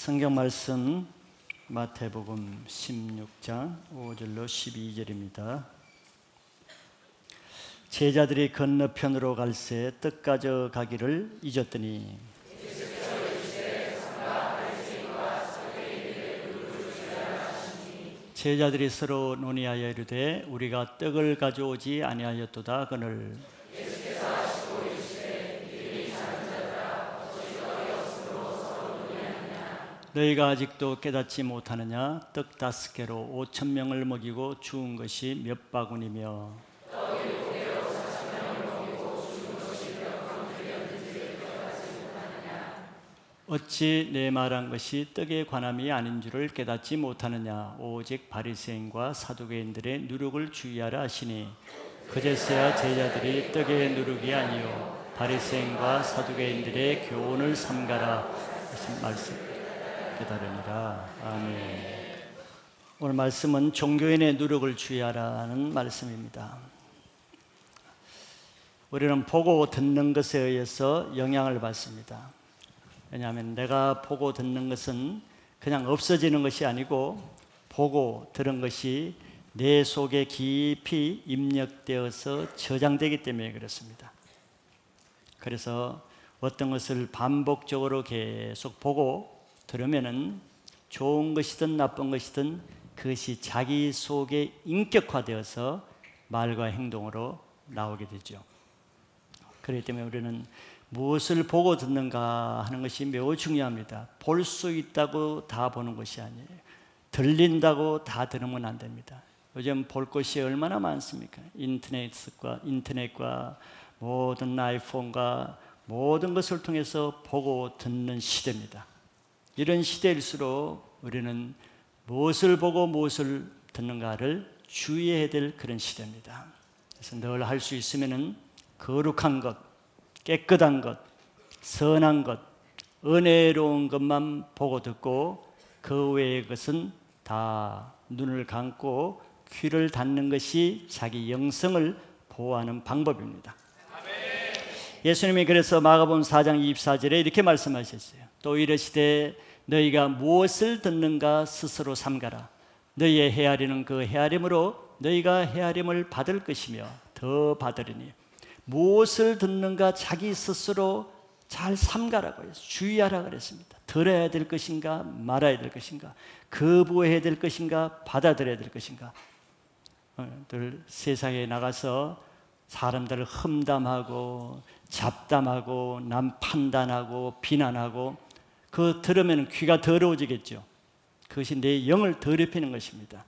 성경 말씀 마태복음 16장 5절로 12절입니다. 제자들이 건너편으로 갈새 떡 가져가기를 잊었더니 제자들이 서로 논의하여 이르되 우리가 떡을 가져오지 아니하였도다 그늘 너희가 아직도 깨닫지 못하느냐? 떡 5개로 5,000명을 먹이고 주운 것이 몇 바구니며 어찌 내 말한 것이 떡에 관함이 아닌 줄을 깨닫지 못하느냐? 오직 바리새인과 사두개인들의 누룩을 주의하라 하시니 그제서야 제자들이 떡의 누룩이 아니요 바리새인과 사두개인들의 교훈을 삼가라 하신 말씀 깨달으니라. 아멘. 오늘 말씀은 종교인의 누룩을 주의하라는 말씀입니다. 우리는 보고 듣는 것에 의해서 영향을 받습니다. 왜냐하면 내가 보고 듣는 것은 그냥 없어지는 것이 아니고 보고 들은 것이 내 속에 깊이 입력되어서 저장되기 때문에 그렇습니다. 그래서 어떤 것을 반복적으로 계속 보고 들으면은 좋은 것이든 나쁜 것이든 그것이 자기 속에 인격화되어서 말과 행동으로 나오게 되죠. 그렇기 때문에 우리는 무엇을 보고 듣는가 하는 것이 매우 중요합니다. 볼 수 있다고 다 보는 것이 아니에요. 들린다고 다 들으면 안 됩니다. 요즘 볼 것이 얼마나 많습니까? 인터넷과 모든 아이폰과 모든 것을 통해서 보고 듣는 시대입니다. 이런 시대일수록 우리는 무엇을 보고 무엇을 듣는가를 주의해야 될 그런 시대입니다. 그래서 늘 할 수 있으면 거룩한 것, 깨끗한 것, 선한 것, 은혜로운 것만 보고 듣고 그 외의 것은 다 눈을 감고 귀를 닫는 것이 자기 영성을 보호하는 방법입니다. 예수님이 그래서 마가복음 4장 24절에 이렇게 말씀하셨어요. 또 이르시되 너희가 무엇을 듣는가 스스로 삼가라. 너희의 헤아리는 그 헤아림으로 너희가 헤아림을 받을 것이며 더 받으리니 무엇을 듣는가 자기 스스로 잘 삼가라고 해서 주의하라 그랬습니다. 들어야 될 것인가 말아야 될 것인가 거부해야 될 것인가 받아들여야 될 것인가. 늘 세상에 나가서 사람들을 험담하고 잡담하고 남 판단하고 비난하고 그 들으면 귀가 더러워지겠죠. 그것이 내 영을 더럽히는 것입니다.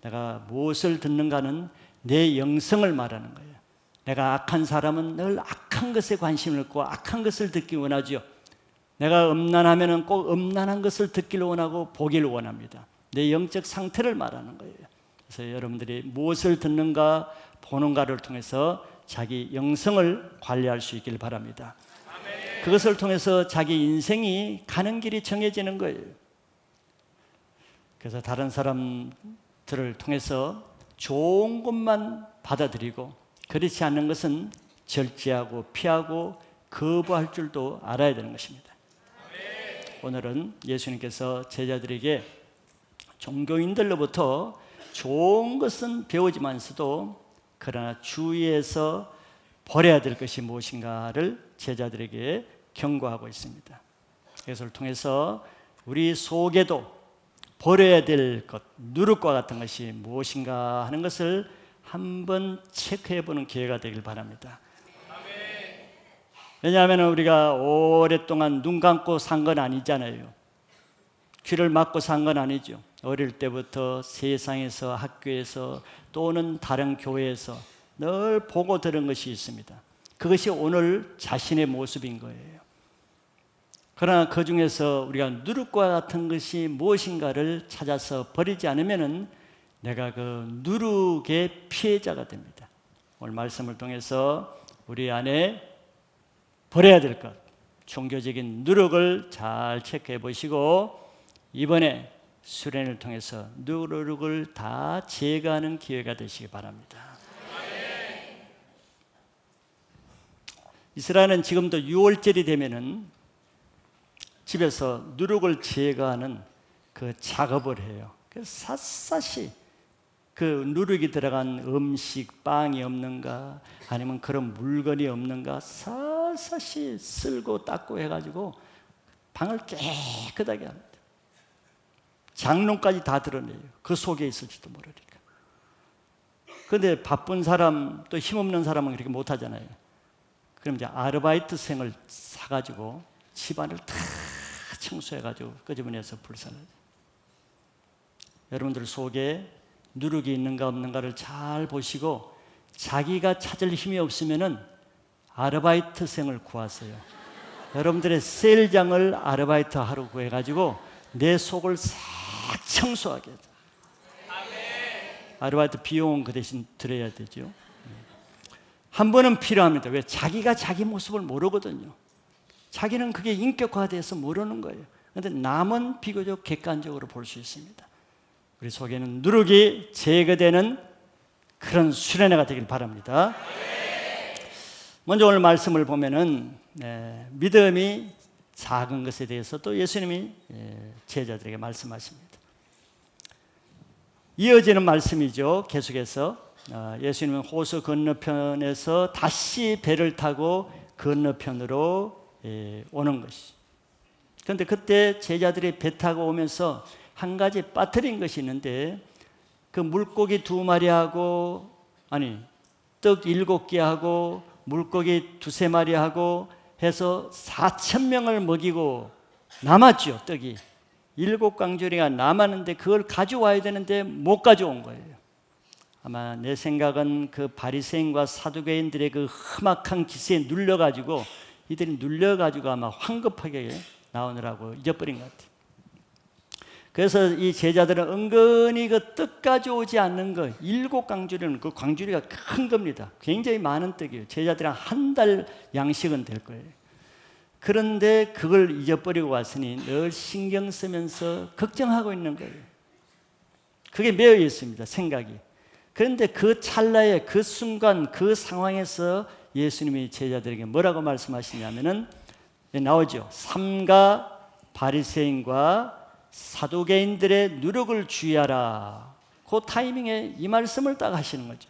내가 무엇을 듣는가는 내 영성을 말하는 거예요. 내가 악한 사람은 늘 악한 것에 관심을 갖고 악한 것을 듣기 원하죠. 내가 음란하면 꼭 음란한 것을 듣기를 원하고 보기를 원합니다. 내 영적 상태를 말하는 거예요. 그래서 여러분들이 무엇을 듣는가 보는가를 통해서 자기 영성을 관리할 수 있길 바랍니다. 그것을 통해서 자기 인생이 가는 길이 정해지는 거예요. 그래서 다른 사람들을 통해서 좋은 것만 받아들이고 그렇지 않는 것은 절제하고 피하고 거부할 줄도 알아야 되는 것입니다. 오늘은 예수님께서 제자들에게 종교인들로부터 좋은 것은 배우지만서도 그러나 주의해서 버려야 될 것이 무엇인가를 제자들에게 경고하고 있습니다. 이것을 통해서 우리 속에도 버려야 될 것, 누룩과 같은 것이 무엇인가 하는 것을 한번 체크해 보는 기회가 되길 바랍니다. 왜냐하면 우리가 오랫동안 눈 감고 산 건 아니잖아요. 귀를 막고 산 건 아니죠. 어릴 때부터 세상에서 학교에서 또는 다른 교회에서 늘 보고 들은 것이 있습니다. 그것이 오늘 자신의 모습인 거예요. 그러나 그 중에서 우리가 누룩과 같은 것이 무엇인가를 찾아서 버리지 않으면 내가 그 누룩의 피해자가 됩니다. 오늘 말씀을 통해서 우리 안에 버려야 될 것, 종교적인 누룩을 잘 체크해 보시고 이번에 수련을 통해서 누룩을 다 제거하는 기회가 되시기 바랍니다. 이스라엘은 지금도 6월절이 되면은 집에서 누룩을 제거하는 그 작업을 해요. 그래서 샅샅이 그 누룩이 들어간 음식, 빵이 없는가, 아니면 그런 물건이 없는가 샅샅이 쓸고 닦고 해가지고 방을 깨끗하게 합니다. 장롱까지 다 드러내요. 그 속에 있을지도 모르니까. 그런데 바쁜 사람, 또 힘없는 사람은 그렇게 못하잖아요. 그럼 이제 아르바이트생을 사가지고 집안을 다 청소해가지고 끄집어내서 불살라요. 여러분들 속에 누룩이 있는가 없는가를 잘 보시고 자기가 찾을 힘이 없으면은 아르바이트생을 구하세요. 여러분들의 세일장을 아르바이트 하러 구해가지고 내 속을 싹 청소하게 해요. 아르바이트 비용은 그 대신 드려야 되죠. 한 번은 필요합니다. 왜? 자기가 자기 모습을 모르거든요. 자기는 그게 인격화돼서 모르는 거예요. 그런데 남은 비교적 객관적으로 볼 수 있습니다. 우리 속에는 누룩이 제거되는 그런 수련회가 되길 바랍니다. 먼저 오늘 말씀을 보면은 믿음이 작은 것에 대해서 또 예수님이 제자들에게 말씀하십니다. 이어지는 말씀이죠. 계속해서 예수님은 호수 건너편에서 다시 배를 타고 건너편으로 오는 것이. 그런데 그때 제자들이 배 타고 오면서 한 가지 빠뜨린 것이 있는데 그 물고기 2마리하고 떡 7개하고 물고기 2-3마리하고 해서 4,000명을 먹이고 남았죠. 떡이 7강조리가 남았는데 그걸 가져와야 되는데 못 가져온 거예요. 아마 내 생각은 그 바리새인과 사두개인들의 그 험악한 기세에 눌려가지고 이들이 눌려가지고 아마 황급하게 나오느라고 잊어버린 것 같아요. 그래서 이 제자들은 은근히 그 떡 가져오지 않는 거, 7강조리는 그 강조리가 큰 겁니다. 굉장히 많은 떡이에요. 제자들은 한 달 양식은 될 거예요. 그런데 그걸 잊어버리고 왔으니 늘 신경 쓰면서 걱정하고 있는 거예요. 그게 매여 있습니다. 생각이. 그런데 그 찰나에 그 순간 그 상황에서 예수님이 제자들에게 뭐라고 말씀하시냐면은 나오죠. 삼가 바리새인과 사두개인들의 누룩을 주의하라. 그 타이밍에 이 말씀을 딱 하시는 거죠.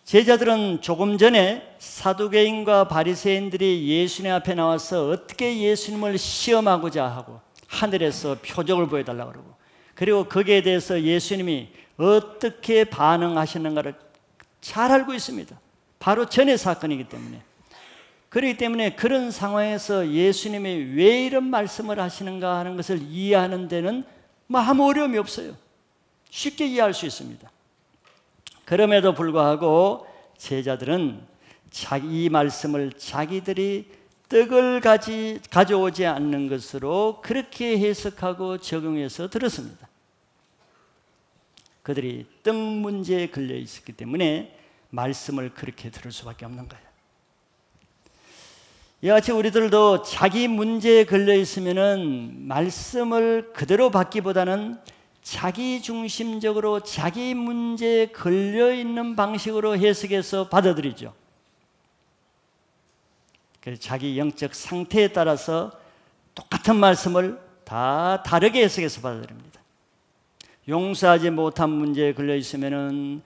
제자들은 조금 전에 사두개인과 바리새인들이 예수님 앞에 나와서 어떻게 예수님을 시험하고자 하고 하늘에서 표적을 보여달라고 그러고 그리고 거기에 대해서 예수님이 어떻게 반응하시는가를 잘 알고 있습니다. 바로 전의 사건이기 때문에. 그렇기 때문에 그런 상황에서 예수님이 왜 이런 말씀을 하시는가 하는 것을 이해하는 데는 아무 어려움이 없어요. 쉽게 이해할 수 있습니다. 그럼에도 불구하고 제자들은 이 말씀을 자기들이 떡을 가져오지 않는 것으로 그렇게 해석하고 적용해서 들었습니다. 그들이 떡 문제에 걸려 있었기 때문에 말씀을 그렇게 들을 수밖에 없는 거예요. 이와 같이 우리들도 자기 문제에 걸려 있으면은 말씀을 그대로 받기보다는 자기 중심적으로 자기 문제에 걸려 있는 방식으로 해석해서 받아들이죠. 그래서 자기 영적 상태에 따라서 똑같은 말씀을 다 다르게 해석해서 받아들입니다. 용서하지 못한 문제에 걸려 있으면은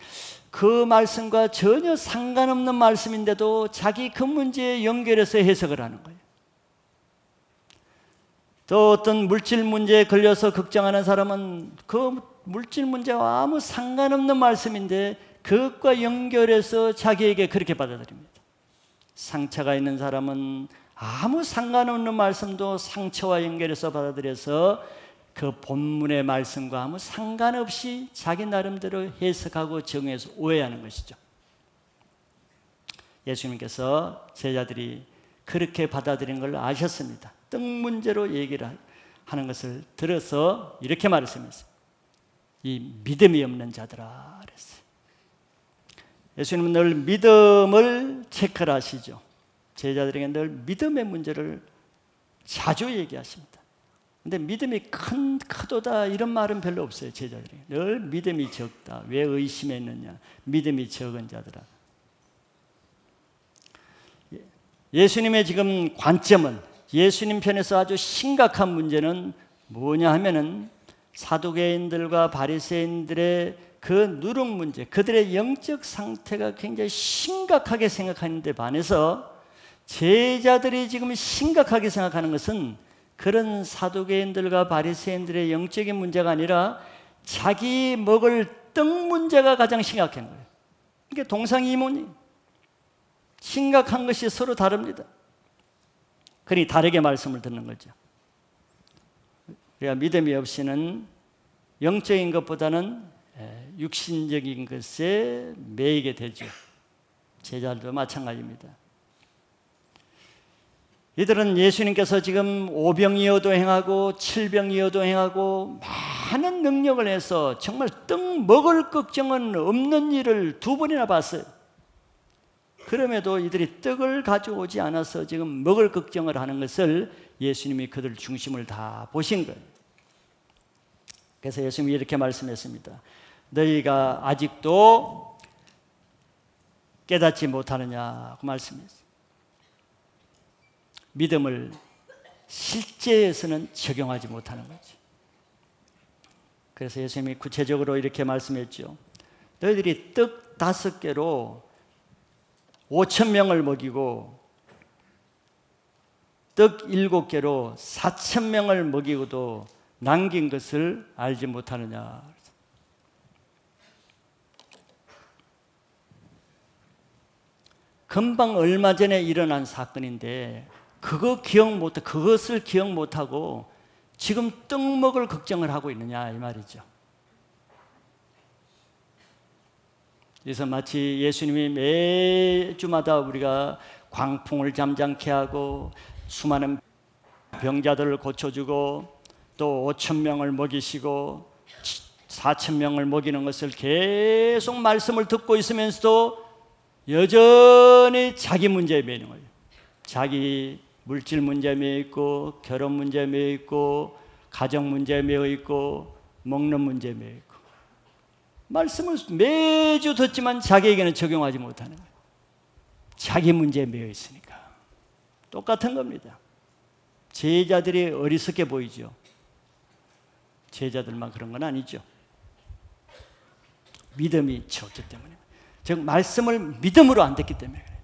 그 말씀과 전혀 상관없는 말씀인데도 자기 그 문제에 연결해서 해석을 하는 거예요. 또 어떤 물질 문제에 걸려서 걱정하는 사람은 그 물질 문제와 아무 상관없는 말씀인데 그것과 연결해서 자기에게 그렇게 받아들입니다. 상처가 있는 사람은 아무 상관없는 말씀도 상처와 연결해서 받아들여서 그 본문의 말씀과 아무 상관없이 자기 나름대로 해석하고 정해서 오해하는 것이죠. 예수님께서 제자들이 그렇게 받아들인 걸 아셨습니다. 떡 문제로 얘기를 하는 것을 들어서 이렇게 말했습니다. 이 믿음이 없는 자들아 그랬어요. 예수님은 늘 믿음을 체크를 하시죠. 제자들에게 늘 믿음의 문제를 자주 얘기하십니다. 근데 믿음이 크도다 이런 말은 별로 없어요. 제자들이 늘 믿음이 적다. 왜 의심했느냐? 믿음이 적은 자들아. 예수님의 지금 관점은 예수님 편에서 아주 심각한 문제는 뭐냐 하면은 사두개인들과 바리새인들의 그 누룩 문제, 그들의 영적 상태가 굉장히 심각하게 생각하는데 반해서 제자들이 지금 심각하게 생각하는 것은 그런 사두개인들과 바리새인들의 영적인 문제가 아니라 자기 먹을 떡 문제가 가장 심각한 거예요. 이게 동상이몽이 심각한 것이 서로 다릅니다. 그러니 다르게 말씀을 듣는 거죠. 우리가 믿음이 없이는 영적인 것보다는 육신적인 것에 매이게 되죠. 제자들도 마찬가지입니다. 이들은 예수님께서 지금 오병이어도 행하고 칠병이어도 행하고 많은 능력을 해서 정말 떡 먹을 걱정은 없는 일을 2번이나 봤어요. 그럼에도 이들이 떡을 가져오지 않아서 지금 먹을 걱정을 하는 것을 예수님이 그들 중심을 다 보신 거예요. 그래서 예수님이 이렇게 말씀했습니다. 너희가 아직도 깨닫지 못하느냐고 말씀했어요. 믿음을 실제에서는 적용하지 못하는 거죠. 그래서 예수님이 구체적으로 이렇게 말씀했죠. 너희들이 떡 5개로 5,000명을 먹이고 떡 7개로 4,000명을 먹이고도 남긴 것을 알지 못하느냐. 금방 얼마 전에 일어난 사건인데 그것을 기억 못하고 지금 떡 먹을 걱정을 하고 있느냐 이 말이죠. 그래서 마치 예수님이 매주마다 우리가 광풍을 잠잠케 하고 수많은 병자들을 고쳐주고 또 5,000명을 먹이시고 4,000명을 먹이는 것을 계속 말씀을 듣고 있으면서도 여전히 자기 문제에 매이는 거예요. 자기 물질 문제에 매여 있고 결혼 문제에 매여 있고 가정 문제에 매여 있고 먹는 문제에 매여 있고 말씀을 매주 듣지만 자기에게는 적용하지 못하는 거예요. 자기 문제에 매여 있으니까. 똑같은 겁니다. 제자들이 어리석게 보이죠. 제자들만 그런 건 아니죠. 믿음이 적기 때문에, 즉 말씀을 믿음으로 안 듣기 때문에 그래요.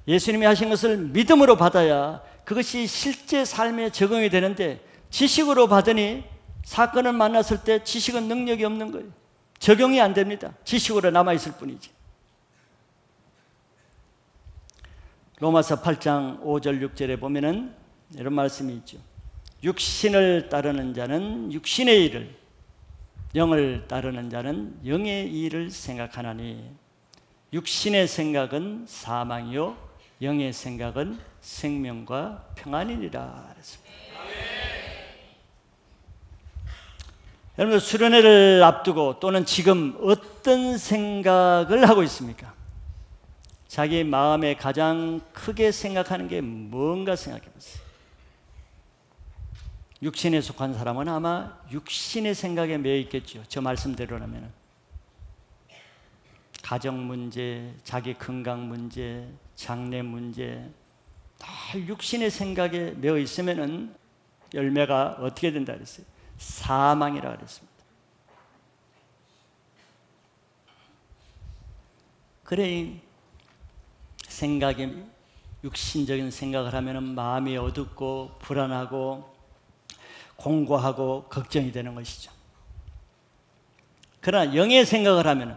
예수님이 하신 것을 믿음으로 받아야 그것이 실제 삶에 적용이 되는데 지식으로 받으니 사건을 만났을 때 지식은 능력이 없는 거예요. 적용이 안 됩니다. 지식으로 남아있을 뿐이지. 로마서 8장 5절 6절에 보면은 이런 말씀이 있죠. 육신을 따르는 자는 육신의 일을, 영을 따르는 자는 영의 일을 생각하나니 육신의 생각은 사망이요 영의 생각은 생명과 평안이니라. 여러분, 수련회를 앞두고 또는 지금 어떤 생각을 하고 있습니까? 자기 마음에 가장 크게 생각하는 게 뭔가 생각해 보세요. 육신에 속한 사람은 아마 육신의 생각에 매여 있겠죠. 저 말씀대로라면 가정 문제, 자기 건강 문제, 장래 문제 다 육신의 생각에 매여 있으면은 열매가 어떻게 된다 그랬어요? 사망이라 그랬습니다. 그래, 생각이 육신적인 생각을 하면은 마음이 어둡고 불안하고 공고하고 걱정이 되는 것이죠. 그러나 영의 생각을 하면은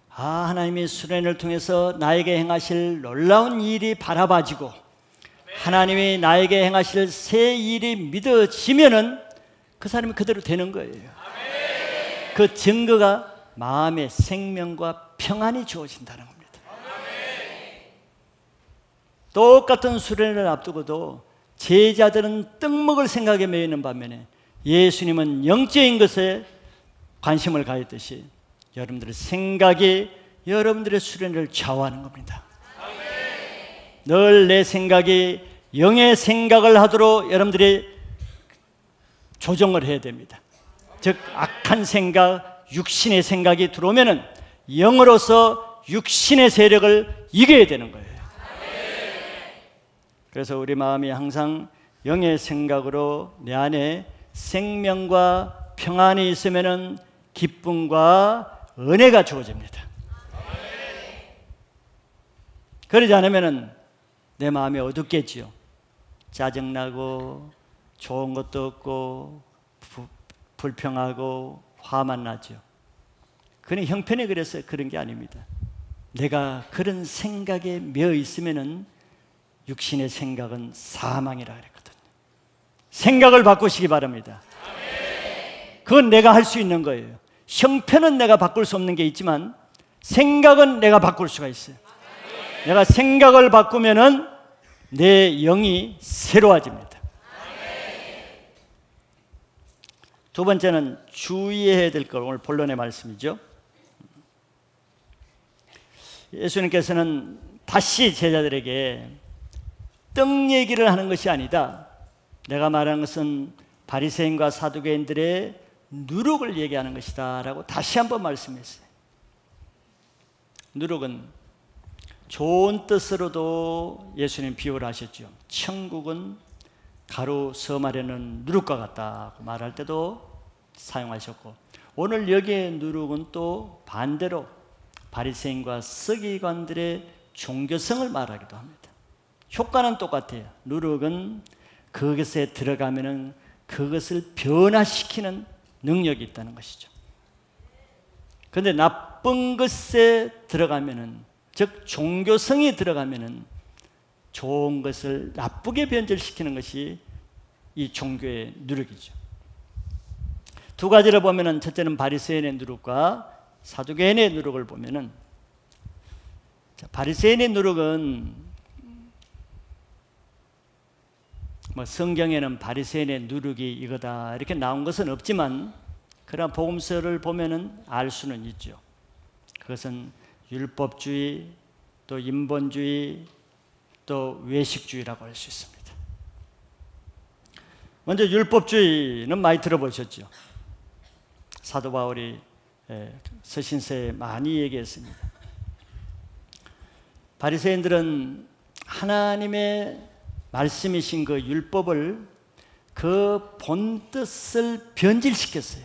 하나님이 수련을 통해서 나에게 행하실 놀라운 일이 바라봐지고 하나님이 나에게 행하실 새 일이 믿어지면은 그 사람이 그대로 되는 거예요. 그 증거가 마음의 생명과 평안이 주어진다는 겁니다. 똑같은 수련을 앞두고도 제자들은 떡 먹을 생각에 매여 있는 반면에 예수님은 영적인 것에 관심을 가했듯이 여러분들의 생각이 여러분들의 수련을 좌우하는 겁니다. 늘 내 생각이 영의 생각을 하도록 여러분들이 조정을 해야 됩니다. 즉 악한 생각, 육신의 생각이 들어오면은 영으로서 육신의 세력을 이겨야 되는 거예요. 그래서 우리 마음이 항상 영의 생각으로 내 안에 생명과 평안이 있으면은 기쁨과 은혜가 주어집니다. 그러지 않으면은 내 마음이 어둡겠지요. 짜증나고 좋은 것도 없고 불평하고 화만 나죠. 그는 형편이 그래서 그런 게 아닙니다. 내가 그런 생각에 매여 있으면은 육신의 생각은 사망이라 그랬거든요. 생각을 바꾸시기 바랍니다. 그건 내가 할 수 있는 거예요. 형편은 내가 바꿀 수 없는 게 있지만 생각은 내가 바꿀 수가 있어요. 내가 생각을 바꾸면은 내 영이 새로워집니다. 두 번째는 주의해야 될 것, 오늘 본론의 말씀이죠. 예수님께서는 다시 제자들에게 떡 얘기를 하는 것이 아니다. 내가 말하는 것은 바리새인과 사두개인들의 누룩을 얘기하는 것이다 라고 다시 한번 말씀했어요. 누룩은 좋은 뜻으로도 예수님 비유를 하셨죠. 천국은 가루 섬 아래는 누룩과 같다고 말할 때도 사용하셨고, 오늘 여기에 누룩은 또 반대로 바리새인과 서기관들의 종교성을 말하기도 합니다. 효과는 똑같아요. 누룩은 그것에 들어가면은 그것을 변화시키는 능력이 있다는 것이죠. 그런데 나쁜 것에 들어가면은, 즉 종교성이 들어가면은 좋은 것을 나쁘게 변질시키는 것이 이 종교의 누룩이죠. 두 가지를 보면은, 첫째는 바리새인의 누룩과 사두개인의 누룩을 보면은, 바리새인의 누룩은 성경에는 바리새인의 누룩이 이거다 이렇게 나온 것은 없지만, 그러나 복음서를 보면은 알 수는 있죠. 그것은 율법주의, 또 인본주의, 또 외식주의라고 할 수 있습니다. 먼저 율법주의는 많이 들어보셨죠. 사도 바울이 서신서에 많이 얘기했습니다. 바리새인들은 하나님의 말씀이신 그 율법을 그 본 뜻을 변질시켰어요.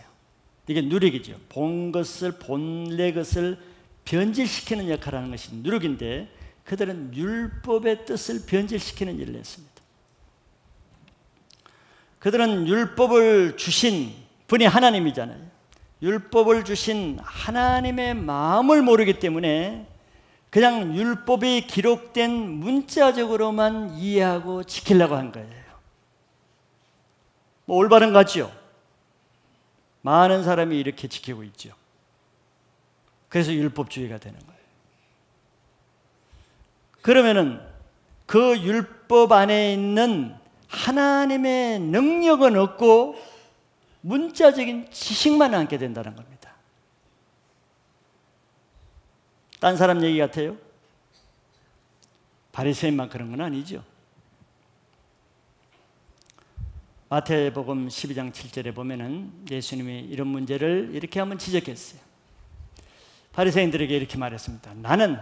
이게 누룩이죠. 본 것을, 본래 것을 변질시키는 역할을 하는 것이 누룩인데, 그들은 율법의 뜻을 변질시키는 일을 했습니다. 그들은 율법을 주신 분이 하나님이잖아요. 율법을 주신 하나님의 마음을 모르기 때문에 그냥 율법이 기록된 문자적으로만 이해하고 지키려고 한 거예요. 올바른 것 같죠? 많은 사람이 이렇게 지키고 있죠. 그래서 율법주의가 되는 거예요. 그러면은 그 율법 안에 있는 하나님의 능력은 없고 문자적인 지식만 남게 된다는 겁니다. 딴 사람 얘기 같아요? 바리새인만 그런 건 아니죠. 마태복음 12장 7절에 보면은 예수님이 이런 문제를 이렇게 한번 지적했어요. 바리새인들에게 이렇게 말했습니다. 나는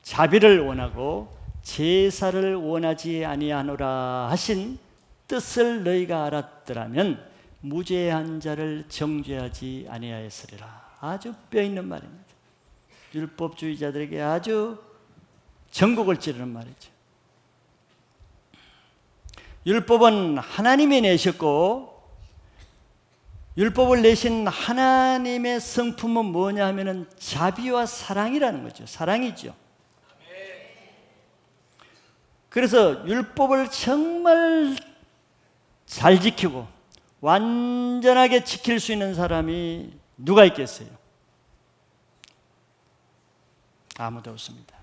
자비를 원하고 제사를 원하지 아니하노라 하신 뜻을 너희가 알았더라면 무죄한 자를 정죄하지 아니하였으리라. 아주 뼈 있는 말입니다. 율법주의자들에게 아주 전곡을 찌르는 말이죠. 율법은 하나님이 내셨고, 율법을 내신 하나님의 성품은 뭐냐 하면은 자비와 사랑이라는 거죠. 사랑이죠. 그래서 율법을 정말 잘 지키고 완전하게 지킬 수 있는 사람이 누가 있겠어요? 아무도 없습니다.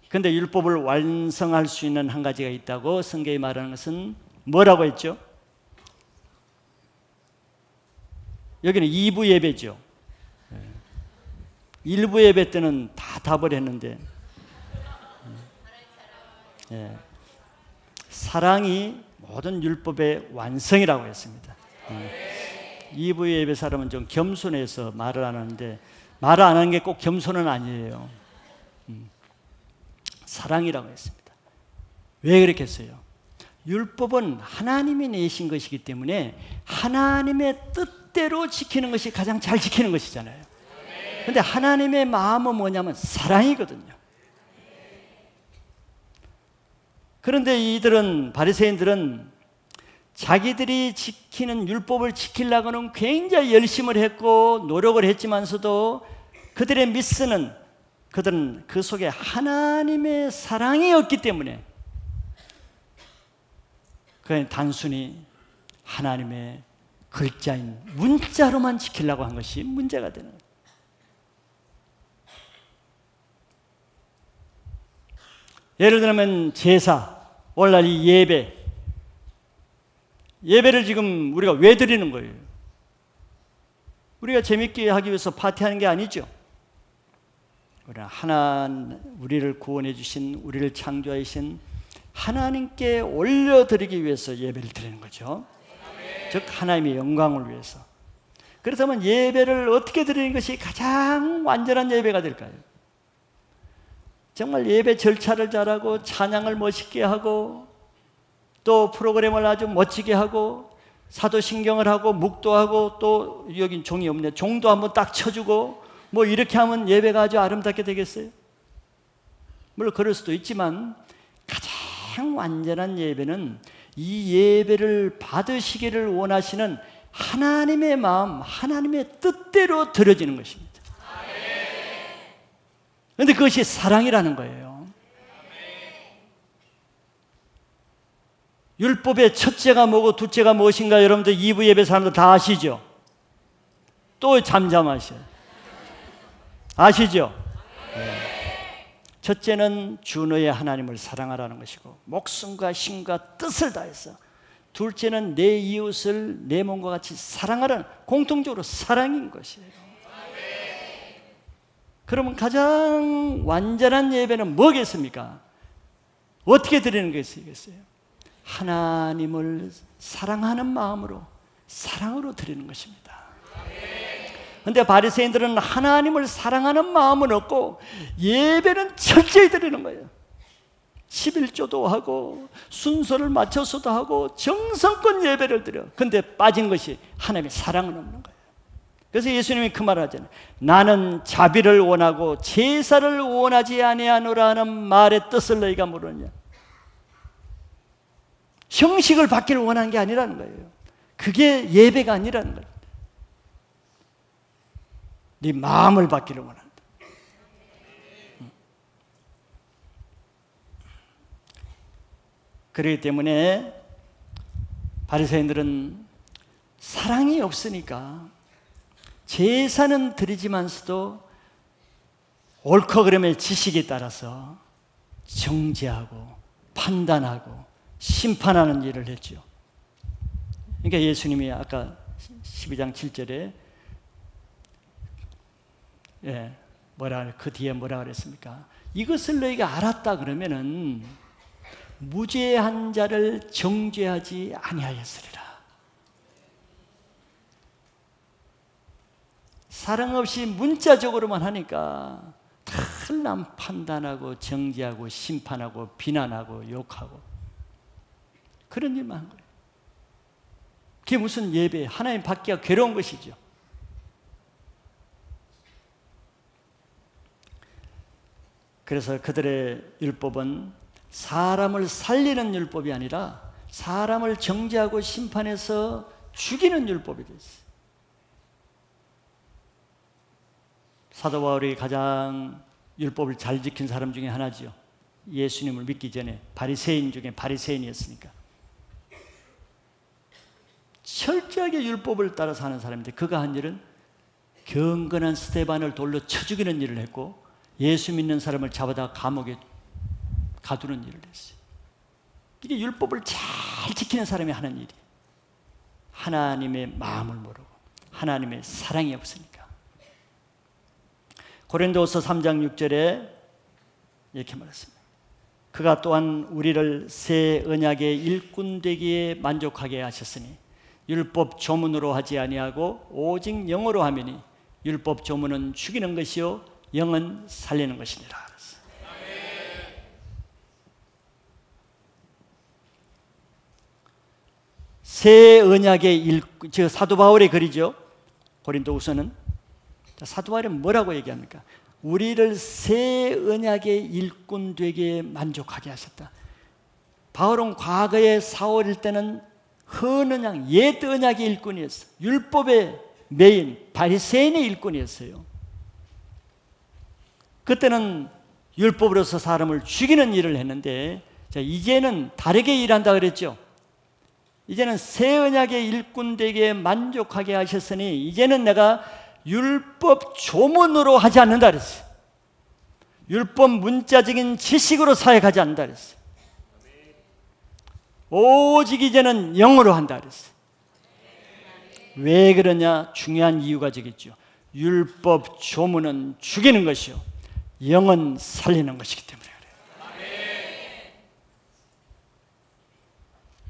그런데 율법을 완성할 수 있는 한 가지가 있다고 성경이 말하는 것은 뭐라고 했죠? 여기는 2부 예배죠. 1부 예배 때는 다 답을 했는데, 사랑이 모든 율법의 완성이라고 했습니다. 2부 예배 사람은 좀 겸손해서 말을 안 하는데, 말을 안 하는 게 꼭 겸손은 아니에요. 사랑이라고 했습니다. 왜 그렇겠어요? 율법은 하나님이 내신 것이기 때문에 하나님의 뜻대로 지키는 것이 가장 잘 지키는 것이잖아요. 그런데 하나님의 마음은 뭐냐면 사랑이거든요. 그런데 이들은, 바리새인들은 자기들이 지키는 율법을 지키려고는 굉장히 열심을 했고 노력을 했지만서도 그들의 미스는, 그들은 그 속에 하나님의 사랑이 없기 때문에 그냥 단순히 하나님의 글자인 문자로만 지키려고 한 것이 문제가 되는 거예요. 예를 들면 제사, 오늘날 이 예배를 지금 우리가 왜 드리는 거예요? 우리가 재밌게 하기 위해서 파티하는 게 아니죠. 우리를 구원해 주신, 우리를 창조해 주신 하나님께 올려드리기 위해서 예배를 드리는 거죠. 즉 하나님의 영광을 위해서. 그렇다면 예배를 어떻게 드리는 것이 가장 완전한 예배가 될까요? 정말 예배 절차를 잘하고 찬양을 멋있게 하고 또 프로그램을 아주 멋지게 하고 사도신경을 하고 묵도하고 또 여긴 종이 없네, 종도 한번 딱 쳐주고 뭐 이렇게 하면 예배가 아주 아름답게 되겠어요? 물론 그럴 수도 있지만 가장 완전한 예배는 이 예배를 받으시기를 원하시는 하나님의 마음, 하나님의 뜻대로 드려지는 것입니다. 그런데 그것이 사랑이라는 거예요. 율법의 첫째가 뭐고 둘째가 무엇인가 여러분들 2부 예배 사람들 다 아시죠? 또 잠잠하셔요. 아시죠? 네. 첫째는 주 너의 하나님을 사랑하라는 것이고 목숨과 힘과 뜻을 다해서, 둘째는 내 이웃을 내 몸과 같이 사랑하라는, 공통적으로 사랑인 것이에요. 그러면 가장 완전한 예배는 뭐겠습니까? 어떻게 드리는 것이겠어요? 하나님을 사랑하는 마음으로, 사랑으로 드리는 것입니다. 그런데 바리새인들은 하나님을 사랑하는 마음은 없고 예배는 철저히 드리는 거예요. 11조도 하고 순서를 맞춰서도 하고 정성껏 예배를 드려. 그런데 빠진 것이 하나님의 사랑은 없는 거예요. 그래서 예수님이 그 말을 하잖아요. 나는 자비를 원하고 제사를 원하지 아니하노라 하는 말의 뜻을 너희가 모르느냐. 형식을 받기를 원하는 게 아니라는 거예요. 그게 예배가 아니라는 거예요. 네 마음을 받기를 원한다. 그렇기 때문에 바리새인들은 사랑이 없으니까 제사는 드리지만서도 옳고 그름의 지식에 따라서 정죄하고 판단하고 심판하는 일을 했죠. 그러니까 예수님이 아까 12장 7절에 그 뒤에 뭐라 그랬습니까? 이것을 너희가 알았다 그러면은 무죄한 자를 정죄하지 아니하였으리라. 사랑 없이 문자적으로만 하니까 탈남 판단하고 정죄하고 심판하고 비난하고 욕하고 그런 일만 한 거예요. 그게 무슨 예배, 하나님 받기가 괴로운 것이죠. 그래서 그들의 율법은 사람을 살리는 율법이 아니라 사람을 정죄하고 심판해서 죽이는 율법이 됐어요. 사도 바울이 가장 율법을 잘 지킨 사람 중에 하나죠. 예수님을 믿기 전에 바리새인 중에 바리새인이었으니까 철저하게 율법을 따라 사는 사람인데, 그가 한 일은 경건한 스데반을 돌로 쳐 죽이는 일을 했고 예수 믿는 사람을 잡아다 감옥에 가두는 일을 했어요. 이게 율법을 잘 지키는 사람이 하는 일이에요. 하나님의 마음을 모르고 하나님의 사랑이 없으니까. 고린도후서 3장 6절에 이렇게 말했습니다. 그가 또한 우리를 새 언약의 일꾼 되기에 만족하게 하셨으니 율법 조문으로 하지 아니하고 오직 영으로 하매니 율법 조문은 죽이는 것이요 영은 살리는 것이니라. 새 언약의 일꾼, 저 사도 바울의 글이죠. 고린도후서는. 사도 바울이 뭐라고 얘기합니까? 우리를 새 언약의 일꾼 되게 만족하게 하셨다. 바울은 과거에 사울일 때는 헌 언약, 옛 언약의 일꾼이었어요. 율법의 메인, 바리새인의 일꾼이었어요. 그때는 율법으로서 사람을 죽이는 일을 했는데, 자, 이제는 다르게 일한다 그랬죠. 이제는 새 언약의 일꾼 되게 만족하게 하셨으니 이제는 내가 율법 조문으로 하지 않는다 그랬어요. 율법 문자적인 지식으로 사역하지 않는다 그랬어요. 오직 이제는 영으로 한다 그랬어요. 왜 그러냐? 중요한 이유가 저겠죠. 율법 조문은 죽이는 것이요, 영은 살리는 것이기 때문에 그래요.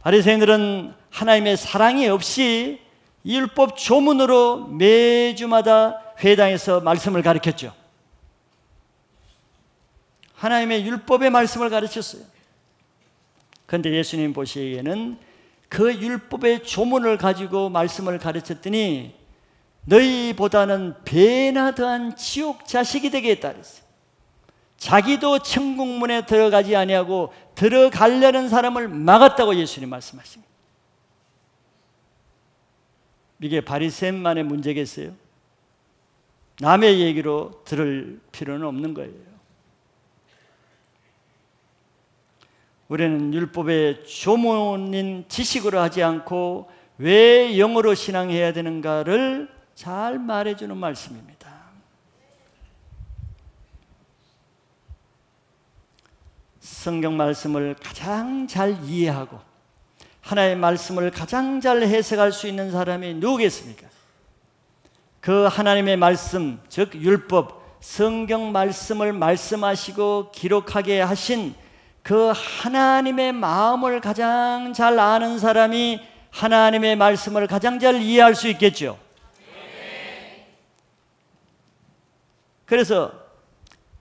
바리새인들은 하나님의 사랑이 없이 율법 조문으로 매주마다 회당에서 말씀을 가르쳤죠. 하나님의 율법의 말씀을 가르쳤어요. 그런데 예수님 보시기에는 그 율법의 조문을 가지고 말씀을 가르쳤더니 너희보다는 배나 더한 지옥 자식이 되겠다 그랬어요. 자기도 천국문에 들어가지 아니하고 들어가려는 사람을 막았다고 예수님 말씀하십니다. 이게 바리새인만의 문제겠어요? 남의 얘기로 들을 필요는 없는 거예요. 우리는 율법의 조문인 지식으로 하지 않고 왜 영으로 신앙해야 되는가를 잘 말해주는 말씀입니다. 성경 말씀을 가장 잘 이해하고 하나의 말씀을 가장 잘 해석할 수 있는 사람이 누구겠습니까? 그 하나님의 말씀, 즉 율법, 성경 말씀을 말씀하시고 기록하게 하신 그 하나님의 마음을 가장 잘 아는 사람이 하나님의 말씀을 가장 잘 이해할 수 있겠죠. 그래서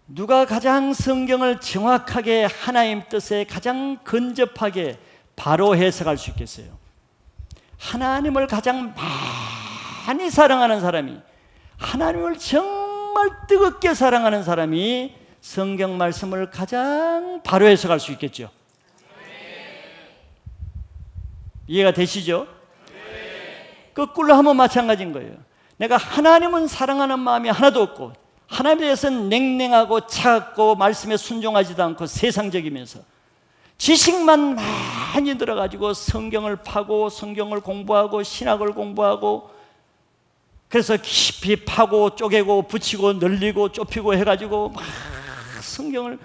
누가 가장 성경을 정확하게 하나님 뜻에 가장 근접하게 바로 해석할 수 있겠어요? 하나님을 가장 많이 사랑하는 사람이, 하나님을 정말 뜨겁게 사랑하는 사람이 성경 말씀을 가장 바로 해석할 수 있겠죠. 이해가 되시죠? 거꾸로 하면 마찬가지인 거예요. 내가 하나님은 사랑하는 마음이 하나도 없고 하나님에 대해서는 냉랭하고 차갑고 말씀에 순종하지도 않고 세상적이면서 지식만 많이 들어가지고 성경을 파고 성경을 공부하고 신학을 공부하고 그래서 깊이 파고 쪼개고 붙이고 늘리고 좁히고 해가지고 막 성경을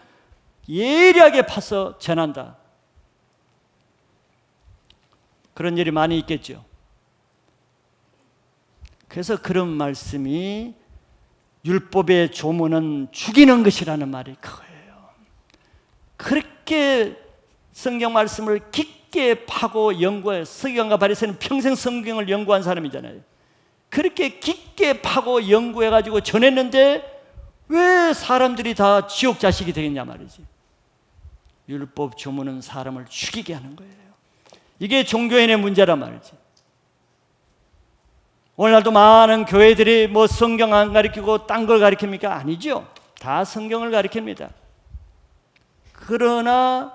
예리하게 파서 전한다. 그런 일이 많이 있겠죠. 그래서 그런 말씀이 율법의 조문은 죽이는 것이라는 말이 그거예요. 그렇게 성경 말씀을 깊게 파고 연구해, 서기관과 바리새인은 평생 성경을 연구한 사람이잖아요. 그렇게 깊게 파고 연구해가지고 전했는데 왜 사람들이 다 지옥 자식이 되겠냐 말이지. 율법 조문은 사람을 죽이게 하는 거예요. 이게 종교인의 문제란 말이지. 오늘날도 많은 교회들이 뭐 성경 안 가르치고 딴 걸 가르칩니까? 아니죠. 다 성경을 가르칩니다. 그러나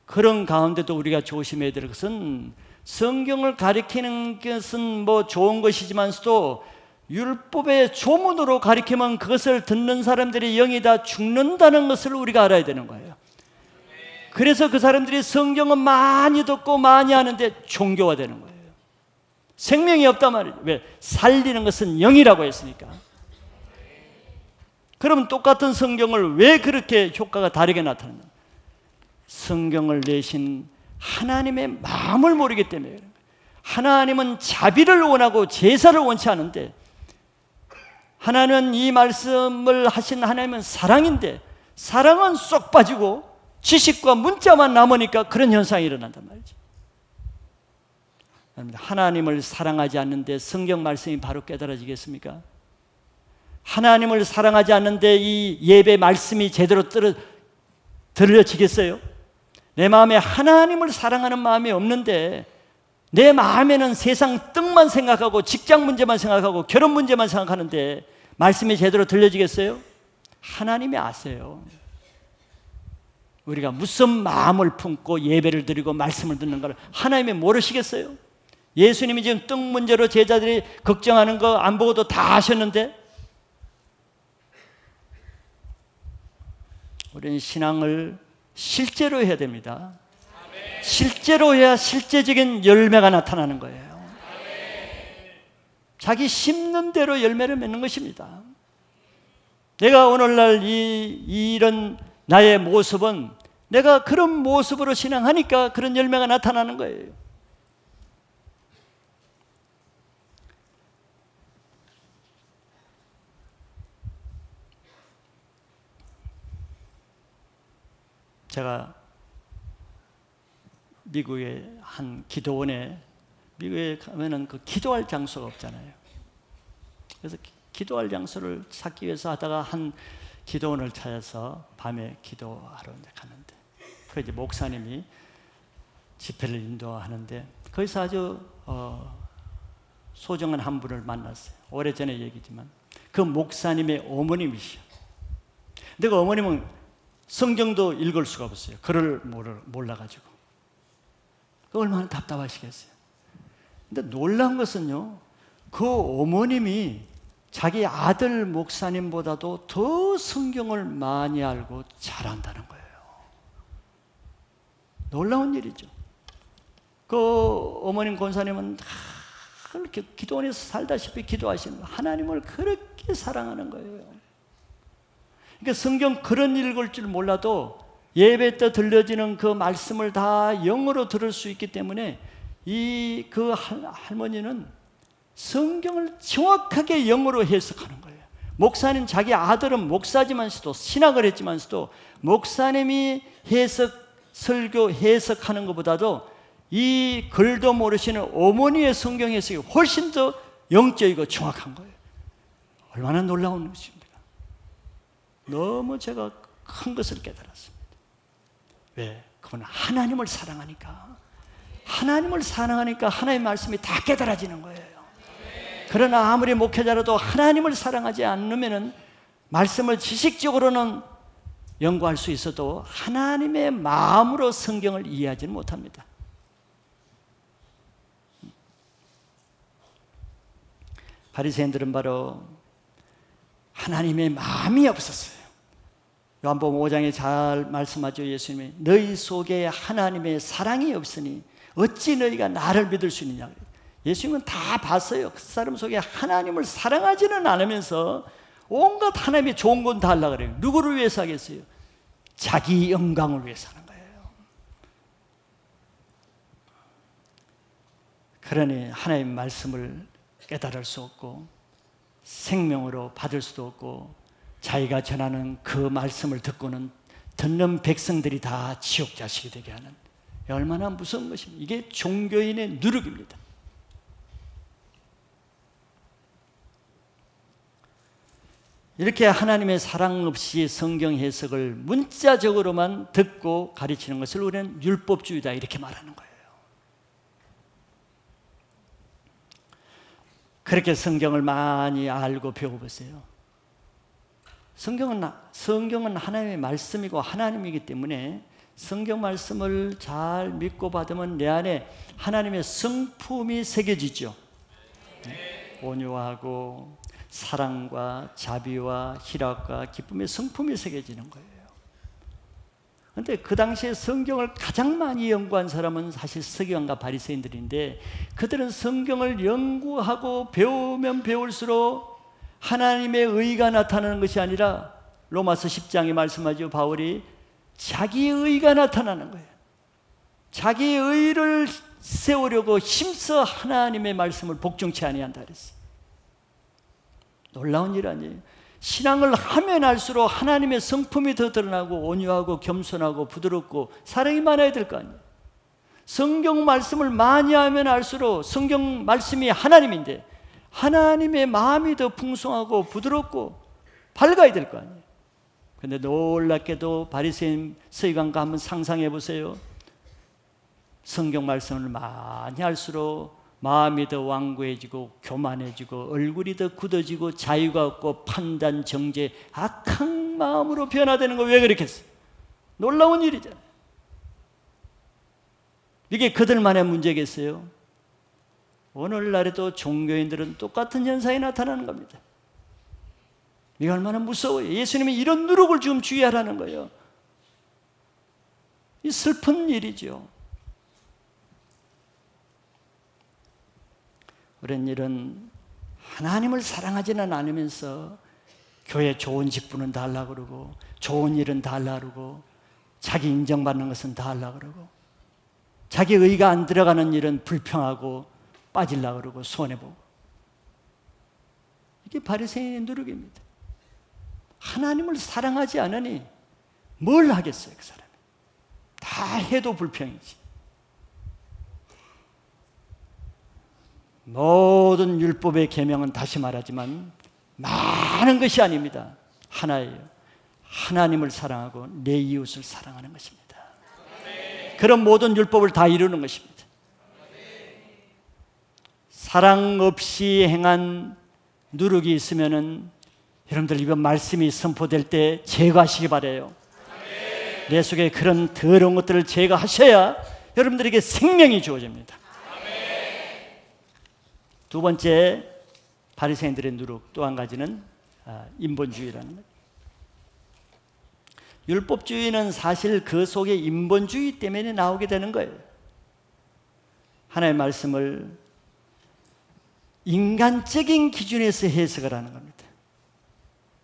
그런 가운데도 우리가 조심해야 될 것은 성경을 가르치는 것은 뭐 좋은 것이지만서도 율법의 조문으로 가르치면 그것을 듣는 사람들의 영이 다 죽는다는 것을 우리가 알아야 되는 거예요. 그래서 그 사람들이 성경은 많이 듣고 많이 하는데 종교화되는 거예요. 생명이 없단 말이에요. 왜? 살리는 것은 영이라고 했으니까. 그러면 똑같은 성경을 왜 그렇게 효과가 다르게 나타나냐? 성경을 내신 하나님의 마음을 모르기 때문에 그래요. 하나님은 자비를 원하고 제사를 원치 않은데 하나님은 이 말씀을 하신 하나님은 사랑인데 사랑은 쏙 빠지고 지식과 문자만 남으니까 그런 현상이 일어난단 말이죠. 하나님을 사랑하지 않는데 성경 말씀이 바로 깨달아지겠습니까? 하나님을 사랑하지 않는데 이 예배 말씀이 제대로 들려지겠어요? 내 마음에 하나님을 사랑하는 마음이 없는데 내 마음에는 세상 떡만 생각하고 직장 문제만 생각하고 결혼 문제만 생각하는데 말씀이 제대로 들려지겠어요? 하나님이 아세요. 우리가 무슨 마음을 품고 예배를 드리고 말씀을 듣는 걸 하나님이 모르시겠어요? 예수님이 지금 떡 문제로 제자들이 걱정하는 거 안 보고도 다 아셨는데, 우리는 신앙을 실제로 해야 됩니다. 실제로 해야 실제적인 열매가 나타나는 거예요. 자기 심는 대로 열매를 맺는 것입니다. 내가 오늘날 이런 나의 모습은 내가 그런 모습으로 신앙하니까 그런 열매가 나타나는 거예요. 제가 미국의 한 기도원에, 미국에 가면은 그 기도할 장소가 없잖아요. 그래서 기도할 장소를 찾기 위해서 하다가 한 기도원을 찾아서 밤에 기도하러 가는데, 그 이제 목사님이 집회를 인도하는데 거기서 아주 소중한 한 분을 만났어요. 오래전의 얘기지만 그 목사님의 어머님이시죠. 근데 그 어머님은 성경도 읽을 수가 없어요. 글을 몰라가지고. 얼마나 답답하시겠어요. 근데 놀라운 것은요, 그 어머님이 자기 아들 목사님보다도 더 성경을 많이 알고 잘한다는 거예요. 놀라운 일이죠. 그 어머님 권사님은 그렇게 기도원에서 살다시피 기도하시는 거예요. 하나님을 그렇게 사랑하는 거예요. 그러니까 성경 그런 읽을 줄 몰라도 예배 때 들려지는 그 말씀을 다 영어로 들을 수 있기 때문에 그 할머니는 성경을 정확하게 영어로 해석하는 거예요. 목사님, 자기 아들은 목사지만서도 신학을 했지만서도 목사님이 설교 해석하는 것보다도 이 글도 모르시는 어머니의 성경 해석이 훨씬 더 영적이고 정확한 거예요. 얼마나 놀라운 것입니다. 너무 제가 큰 것을 깨달았습니다. 왜? 그건 하나님을 사랑하니까. 하나님을 사랑하니까 하나님의 말씀이 다 깨달아지는 거예요. 그러나 아무리 목회자라도 하나님을 사랑하지 않으면 말씀을 지식적으로는 연구할 수 있어도 하나님의 마음으로 성경을 이해하지는 못합니다. 바리새인들은 바로 하나님의 마음이 없었어요. 요한복음 5장에 잘 말씀하죠. 예수님이 너희 속에 하나님의 사랑이 없으니 어찌 너희가 나를 믿을 수 있느냐. 예수님은 다 봤어요. 그 사람 속에 하나님을 사랑하지는 않으면서 온갖 하나님의 좋은 건 다 하려고 그래요. 누구를 위해서 하겠어요? 자기 영광을 위해서 하는 거예요. 그러니 하나님의 말씀을 깨달을 수 없고 생명으로 받을 수도 없고 자기가 전하는 그 말씀을 듣고는 듣는 백성들이 다 지옥 자식이 되게 하는, 얼마나 무서운 것입니다. 이게 종교인의 누룩입니다. 이렇게 하나님의 사랑 없이 성경 해석을 문자적으로만 듣고 가르치는 것을 우리는 율법주의다 이렇게 말하는 거예요. 그렇게 성경을 많이 알고 배워보세요. 성경은 하나님의 말씀이고 하나님이기 때문에 성경 말씀을 잘 믿고 받으면 내 안에 하나님의 성품이 새겨지죠. 온유하고 사랑과 자비와 희락과 기쁨의 성품이 새겨지는 거예요. 그런데 그 당시에 성경을 가장 많이 연구한 사람은 사실 서기관과 바리새인들인데, 그들은 성경을 연구하고 배우면 배울수록 하나님의 의가 나타나는 것이 아니라 로마서 10장에 말씀하죠. 바울이 자기의 의가 나타나는 거예요. 자기의 의를 세우려고 힘써 하나님의 말씀을 복종치 아니한다 그랬어요. 놀라운 일 아니에요. 신앙을 하면 할수록 하나님의 성품이 더 드러나고 온유하고 겸손하고 부드럽고 사랑이 많아야 될 거 아니에요. 성경 말씀을 많이 하면 할수록 성경 말씀이 하나님인데 하나님의 마음이 더 풍성하고 부드럽고 밝아야 될 거 아니에요. 그런데 놀랍게도 바리새인 서기관과 한번 상상해 보세요. 성경 말씀을 많이 할수록 마음이 더 완고해지고 교만해지고 얼굴이 더 굳어지고 자유가 없고 판단, 정죄, 악한 마음으로 변화되는 거 왜 그렇겠어요? 놀라운 일이잖아요. 이게 그들만의 문제겠어요? 오늘날에도 종교인들은 똑같은 현상이 나타나는 겁니다. 이게 얼마나 무서워요. 예수님이 이런 누룩을 지금 주의하라는 거예요. 이 슬픈 일이죠. 우리는 이런 하나님을 사랑하지는 않으면서 교회 좋은 직분은 다 하려고 그러고 좋은 일은 다 하려고 그러고 자기 인정받는 것은 다 하려고 그러고 자기 의가 안 들어가는 일은 불평하고 빠지려고 그러고 손해보고 이게 바리새인의 누룩입니다. 하나님을 사랑하지 않으니 뭘 하겠어요, 그 사람이. 다 해도 불평이지. 모든 율법의 계명은 다시 말하지만 많은 것이 아닙니다. 하나예요. 하나님을 사랑하고 내 이웃을 사랑하는 것입니다. 그런 모든 율법을 다 이루는 것입니다. 사랑 없이 행한 누룩이 있으면은 여러분들 이번 말씀이 선포될 때 제거하시기 바라요. 내 속에 그런 더러운 것들을 제거하셔야 여러분들에게 생명이 주어집니다. 두 번째 바리새인들의 누룩 또 한 가지는 인본주의라는 거예요. 율법주의는 사실 그 속에 인본주의 때문에 나오게 되는 거예요. 하나님의 말씀을 인간적인 기준에서 해석을 하는 겁니다.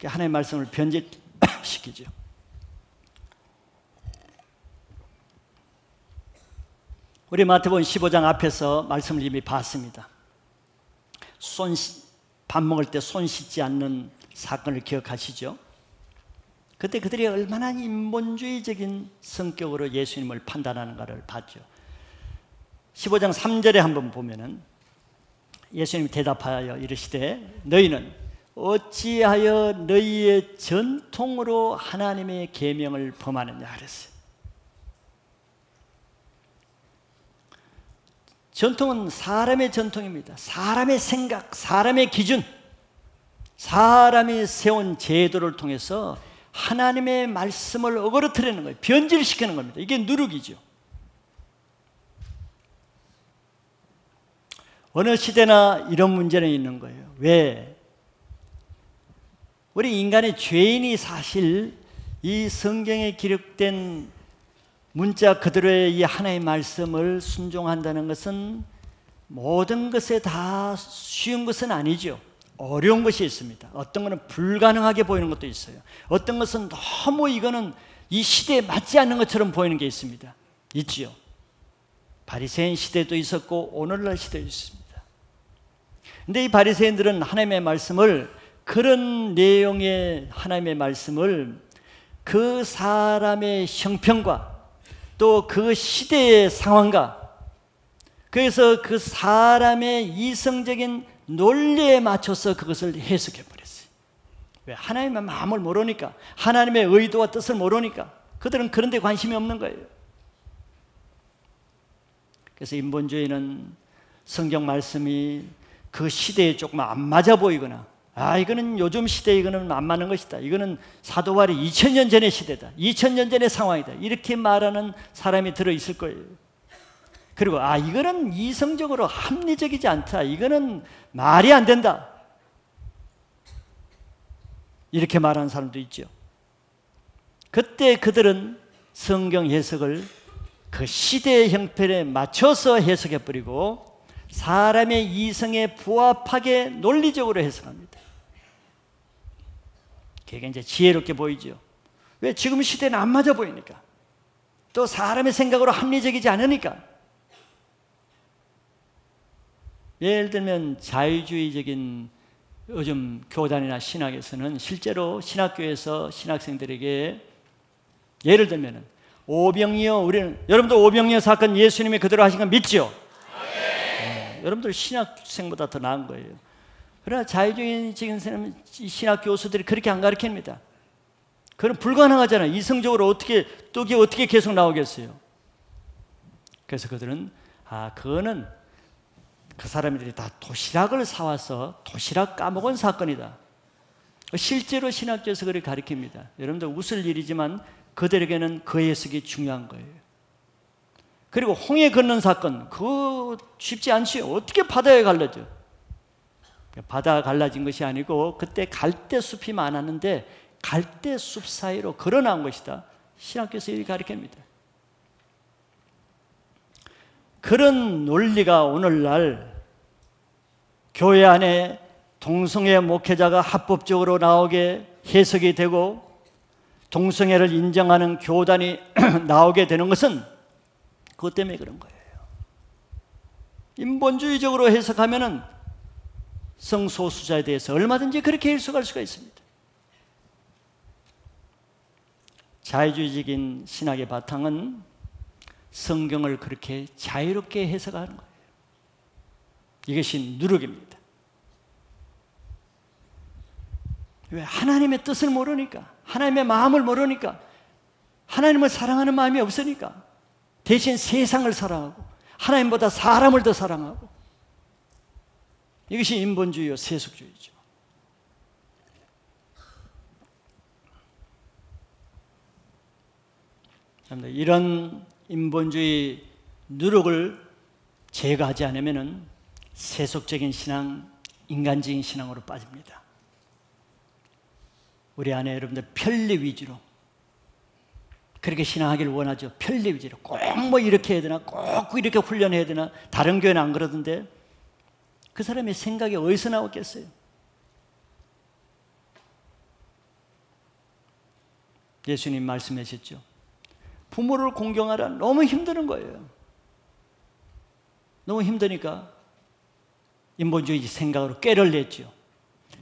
하나님의 말씀을 변질시키죠. 우리 마태복음 15장 앞에서 말씀을 이미 봤습니다. 밥 먹을 때 손 씻지 않는 사건을 기억하시죠? 그때 그들이 얼마나 인본주의적인 성격으로 예수님을 판단하는가를 봤죠. 15장 3절에 한번 보면은 예수님이 대답하여 이르시되 너희는 어찌하여 너희의 전통으로 하나님의 계명을 범하느냐 그랬어요. 전통은 사람의 전통입니다. 사람의 생각, 사람의 기준, 사람이 세운 제도를 통해서 하나님의 말씀을 어그러뜨리는 거예요. 변질시키는 겁니다. 이게 누룩이죠. 어느 시대나 이런 문제는 있는 거예요. 왜? 우리 인간의 죄인이 사실 이 성경에 기록된 문자 그대로의 이 하나의 말씀을 순종한다는 것은 모든 것에 다 쉬운 것은 아니죠. 어려운 것이 있습니다. 어떤 것은 불가능하게 보이는 것도 있어요. 어떤 것은 너무 이거는 이 시대에 맞지 않는 것처럼 보이는 게 있습니다. 있지요. 바리새인 시대도 있었고 오늘날 시대도 있습니다. 근데 이 바리새인들은 하나님의 말씀을 그런 내용의 하나님의 말씀을 그 사람의 형편과 또 그 시대의 상황과 그래서 그 사람의 이성적인 논리에 맞춰서 그것을 해석해 버렸어요. 왜? 하나님의 마음을 모르니까, 하나님의 의도와 뜻을 모르니까 그들은 그런 데 관심이 없는 거예요. 그래서 인본주의는 성경 말씀이 그 시대에 조금 안 맞아 보이거나 이거는 요즘 시대에 이거는 안 맞는 것이다. 이거는 사도 바울이 2000년 전의 시대다. 2000년 전의 상황이다. 이렇게 말하는 사람이 들어있을 거예요. 그리고 이거는 이성적으로 합리적이지 않다. 이거는 말이 안 된다. 이렇게 말하는 사람도 있죠. 그때 그들은 성경 해석을 그 시대의 형편에 맞춰서 해석해버리고 사람의 이성에 부합하게 논리적으로 해석합니다. 그게 이제 지혜롭게 보이죠. 왜? 지금 시대는 안 맞아 보이니까. 또 사람의 생각으로 합리적이지 않으니까. 예를 들면 자유주의적인 요즘 교단이나 신학에서는 실제로 신학교에서 신학생들에게 예를 들면 오병이어, 우리는 여러분도 오병이어 사건 예수님이 그대로 하신 건 믿죠? 네, 여러분들 신학생보다 더 나은 거예요. 그러나 자유주의적인 신학 교수들이 그렇게 안 가르칩니다. 그건 불가능하잖아요. 이성적으로 어떻게 계속 나오겠어요? 그래서 그들은 그거는 그 사람들이 다 도시락을 사와서 도시락 까먹은 사건이다. 실제로 신학교에서 그렇게 가르칩니다. 여러분들 웃을 일이지만 그들에게는 그 해석이 중요한 거예요. 그리고 홍해 건넌 사건, 그거 쉽지 않지. 어떻게 바다에 갈라져? 바다가 갈라진 것이 아니고 그때 갈대숲이 많았는데 갈대숲 사이로 걸어나온 것이다. 신학교에서 이렇게 가르칩니다. 그런 논리가 오늘날 교회 안에 동성애 목회자가 합법적으로 나오게 해석이 되고 동성애를 인정하는 교단이 나오게 되는 것은 그것 때문에 그런 거예요. 인본주의적으로 해석하면은 성소수자에 대해서 얼마든지 그렇게 해석할 수가 있습니다. 자유주의적인 신학의 바탕은 성경을 그렇게 자유롭게 해석하는 거예요. 이것이 누룩입니다. 왜? 하나님의 뜻을 모르니까, 하나님의 마음을 모르니까, 하나님을 사랑하는 마음이 없으니까 대신 세상을 사랑하고 하나님보다 사람을 더 사랑하고, 이것이 인본주의요 세속주의죠. 이런 인본주의 누룩을 제거하지 않으면 세속적인 신앙, 인간적인 신앙으로 빠집니다. 우리 안에 여러분들 편리 위주로 그렇게 신앙하기를 원하죠. 편리 위주로 꼭 뭐 이렇게 해야 되나, 꼭 이렇게 훈련해야 되나. 다른 교회는 안 그러던데 그 사람의 생각이 어디서 나왔겠어요? 예수님 말씀하셨죠. 부모를 공경하라. 너무 힘드는 거예요. 너무 힘드니까 인본주의 생각으로 꾀를 냈죠.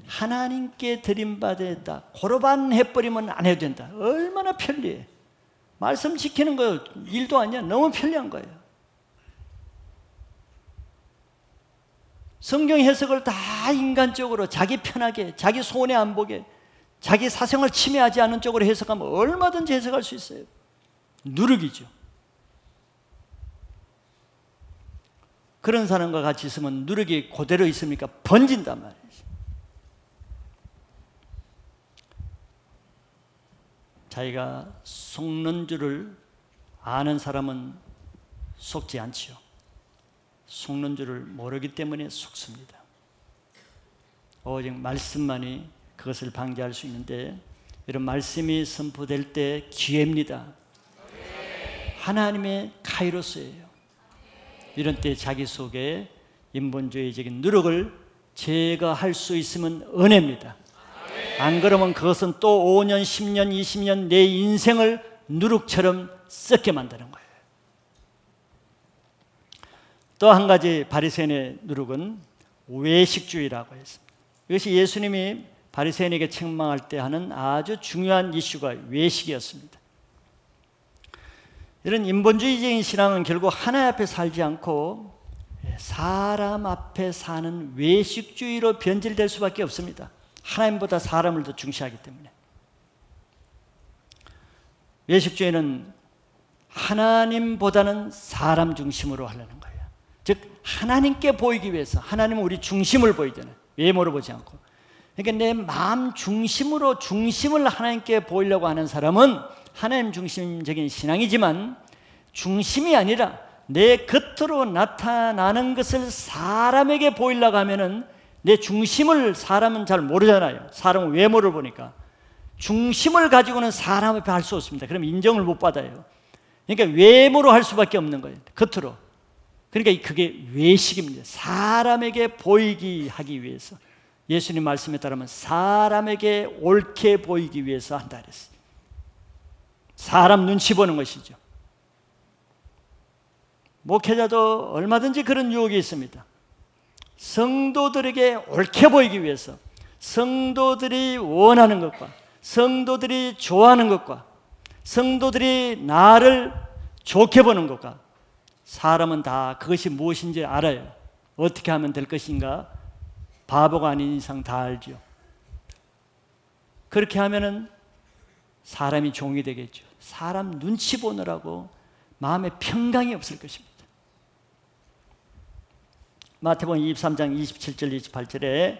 하나님께 드림받았다. 고로반 해버리면 안 해도 된다. 얼마나 편리해. 말씀 지키는 거 일도 아니야. 너무 편리한 거예요. 성경 해석을 다 인간적으로 자기 편하게, 자기 손해 안 보게, 자기 사생활 침해하지 않는 쪽으로 해석하면 얼마든지 해석할 수 있어요. 누룩이죠. 그런 사람과 같이 있으면 누룩이 그대로 있으니까 번진단 말이에요. 자기가 속는 줄을 아는 사람은 속지 않지요. 속는 줄을 모르기 때문에 속습니다. 오직 말씀만이 그것을 방지할 수 있는데, 이런 말씀이 선포될 때 기회입니다. 하나님의 카이로스예요. 이런 때 자기 속에 인본주의적인 누룩을 제거할 수 있으면 은혜입니다. 안 그러면 그것은 또 5년, 10년, 20년 내 인생을 누룩처럼 썩게 만드는 거예요. 또 한 가지 바리새인의 누룩은 외식주의라고 했습니다. 이것이 예수님이 바리새인에게 책망할 때 하는 아주 중요한 이슈가 외식이었습니다. 이런 인본주의적인 신앙은 결국 하나님 앞에 살지 않고 사람 앞에 사는 외식주의로 변질될 수밖에 없습니다. 하나님보다 사람을 더 중시하기 때문에. 외식주의는 하나님보다는 사람 중심으로 하려는 거예요. 즉 하나님께 보이기 위해서, 하나님은 우리 중심을 보이잖아요. 외모로 보지 않고. 그러니까 내 마음 중심으로 중심을 하나님께 보이려고 하는 사람은 하나님 중심적인 신앙이지만, 중심이 아니라 내 겉으로 나타나는 것을 사람에게 보이려고 하면은 내 중심을 사람은 잘 모르잖아요. 사람은 외모를 보니까. 중심을 가지고는 사람 앞에 할 수 없습니다. 그럼 인정을 못 받아요. 그러니까 외모로 할 수밖에 없는 거예요. 겉으로. 그러니까 그게 외식입니다. 사람에게 보이기 하기 위해서. 예수님 말씀에 따르면 사람에게 옳게 보이기 위해서 한다 그랬어요. 사람 눈치 보는 것이죠. 목회자도 얼마든지 그런 유혹이 있습니다. 성도들에게 옳게 보이기 위해서, 성도들이 원하는 것과 성도들이 좋아하는 것과 성도들이 나를 좋게 보는 것과, 사람은 다 그것이 무엇인지 알아요. 어떻게 하면 될 것인가 바보가 아닌 이상 다 알죠. 그렇게 하면은 사람이 종이 되겠죠. 사람 눈치 보느라고 마음에 평강이 없을 것입니다. 마태복음 23장 27절 28절에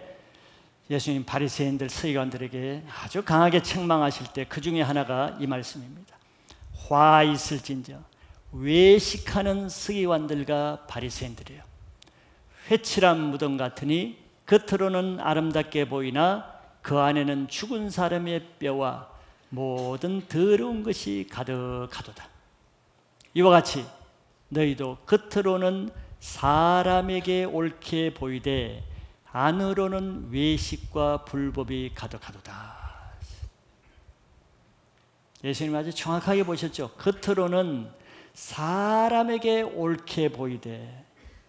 예수님 바리새인들 서기관들에게 아주 강하게 책망하실 때 그 중에 하나가 이 말씀입니다. 화 있을진저 외식하는 서기관들과 바리새인들이요, 회칠한 무덤 같으니 겉으로는 아름답게 보이나 그 안에는 죽은 사람의 뼈와 모든 더러운 것이 가득하도다. 이와 같이 너희도 겉으로는 사람에게 옳게 보이되 안으로는 외식과 불법이 가득하도다. 예수님 아주 정확하게 보셨죠. 겉으로는 사람에게 옳게 보이되,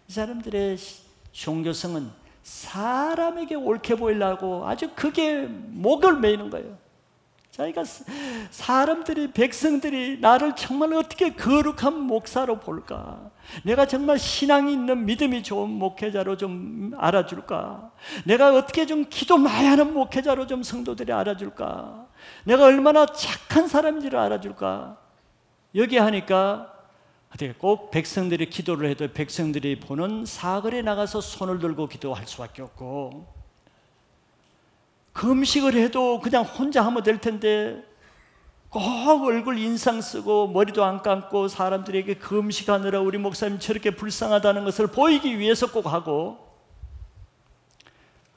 이 사람들의 종교성은 사람에게 옳게 보이려고 아주 크게 목을 매이는 거예요. 자기가 사람들이, 백성들이 나를 정말 어떻게 거룩한 목사로 볼까? 내가 정말 신앙이 있는 믿음이 좋은 목회자로 좀 알아줄까? 내가 어떻게 좀 기도 많이 하는 목회자로 좀 성도들이 알아줄까? 내가 얼마나 착한 사람인지를 알아줄까? 여기 하니까 어떻게 꼭 백성들이 기도를 해도 백성들이 보는 사거리에 나가서 손을 들고 기도할 수밖에 없고, 금식을 해도 그냥 혼자 하면 될 텐데 꼭 얼굴 인상 쓰고 머리도 안 감고 사람들에게 금식하느라 우리 목사님 저렇게 불쌍하다는 것을 보이기 위해서 꼭 하고,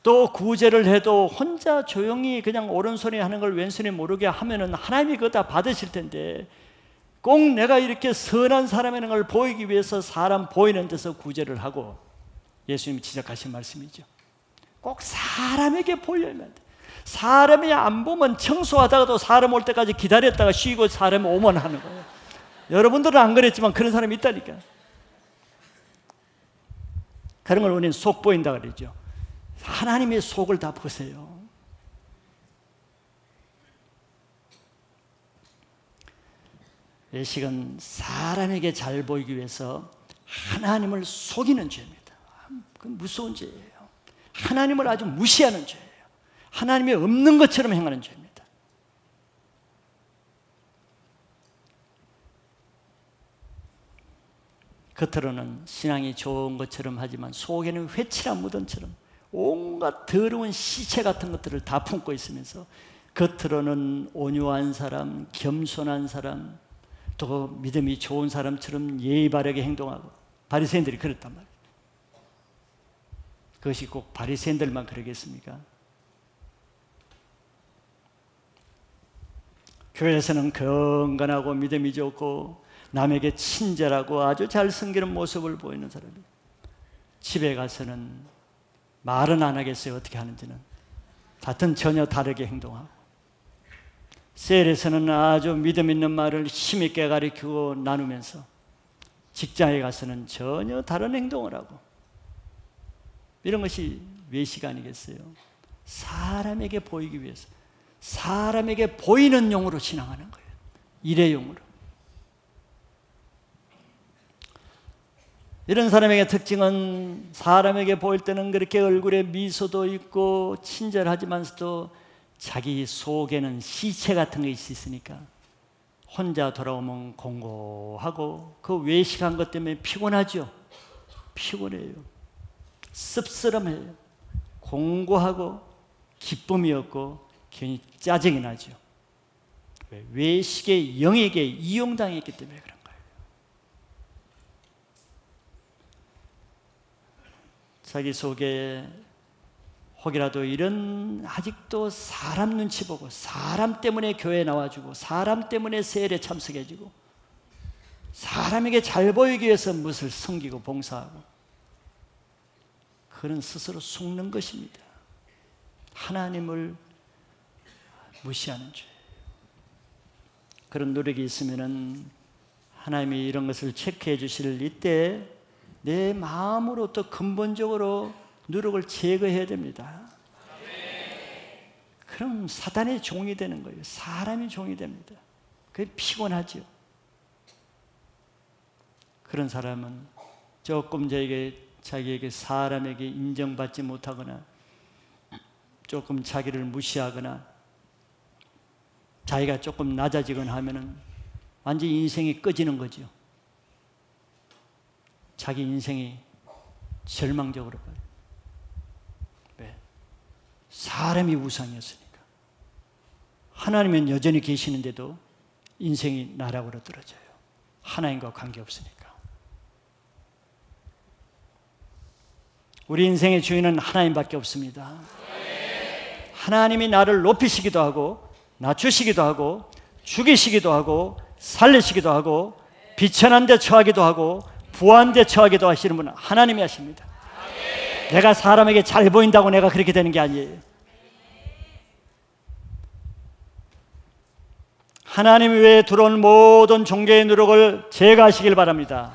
또 구제를 해도 혼자 조용히 그냥 오른손이 하는 걸 왼손이 모르게 하면은 하나님이 그거 다 받으실 텐데 꼭 내가 이렇게 선한 사람이라는 걸 보이기 위해서 사람 보이는 데서 구제를 하고, 예수님이 지적하신 말씀이죠. 꼭 사람에게 보여야만 돼. 사람이 안 보면 청소하다가도 사람 올 때까지 기다렸다가 쉬고 사람이 오면 하는 거예요. 여러분들은 안 그랬지만 그런 사람이 있다니까. 그런 걸 우리는 속 보인다 그러죠. 하나님의 속을 다 보세요. 외식은 사람에게 잘 보이기 위해서 하나님을 속이는 죄입니다. 그건 무서운 죄예요. 하나님을 아주 무시하는 죄예요. 하나님이 없는 것처럼 행하는 죄입니다. 겉으로는 신앙이 좋은 것처럼 하지만 속에는 회칠한 무덤처럼 온갖 더러운 시체 같은 것들을 다 품고 있으면서 겉으로는 온유한 사람, 겸손한 사람, 또 믿음이 좋은 사람처럼 예의 바르게 행동하고, 바리새인들이 그랬단 말이에요. 그것이 꼭 바리새인들만 그러겠습니까? 교회에서는 건강하고 믿음이 좋고 남에게 친절하고 아주 잘 섬기는 모습을 보이는 사람이, 집에 가서는 말은 안 하겠어요. 어떻게 하는지는. 하여튼 전혀 다르게 행동하고, 셀에서는 아주 믿음 있는 말을 힘있게 가르치고 나누면서 직장에 가서는 전혀 다른 행동을 하고, 이런 것이 외식 아니겠어요? 사람에게 보이기 위해서, 사람에게 보이는 용으로 신앙하는 거예요. 일회용으로. 이런 사람에게 특징은 사람에게 보일 때는 그렇게 얼굴에 미소도 있고 친절하지만서도 자기 속에는 시체 같은 것이 있으니까 혼자 돌아오면 공고하고, 그 외식한 것 때문에 피곤하죠. 피곤해요. 씁쓸함해요. 공고하고 기쁨이 없고 괜히 짜증이 나죠. 왜? 외식의 영에게 이용당했기 때문에 그런 거예요. 자기 속에 혹이라도 이런, 아직도 사람 눈치 보고 사람 때문에 교회에 나와주고 사람 때문에 세일에 참석해주고 사람에게 잘 보이기 위해서 무엇을 섬기고 봉사하고, 그런 스스로 속는 것입니다. 하나님을 무시하는 죄. 그런 노력이 있으면은 하나님이 이런 것을 체크해 주실 이때 내 마음으로 또 근본적으로 누룩을 제거해야 됩니다. 그럼 사단의 종이 되는 거예요. 사람이 종이 됩니다. 그게 피곤하죠. 그런 사람은 조금 자기에게 사람에게 인정받지 못하거나 조금 자기를 무시하거나 자기가 조금 낮아지거나 하면은 완전히 인생이 꺼지는 거죠. 자기 인생이 절망적으로 봐요. 왜? 사람이 우상이었으니까. 하나님은 여전히 계시는데도 인생이 나락으로 떨어져요. 하나님과 관계없으니까. 우리 인생의 주인은 하나님밖에 없습니다. 하나님이 나를 높이시기도 하고 낮추시기도 하고 죽이시기도 하고 살리시기도 하고 비천한 데 처하기도 하고 부한 데 처하기도 하시는 분은 하나님이 하십니다. 내가 사람에게 잘 보인다고 내가 그렇게 되는 게 아니에요. 하나님 외에 들어온 모든 종교의 누룩을 제거하시길 바랍니다.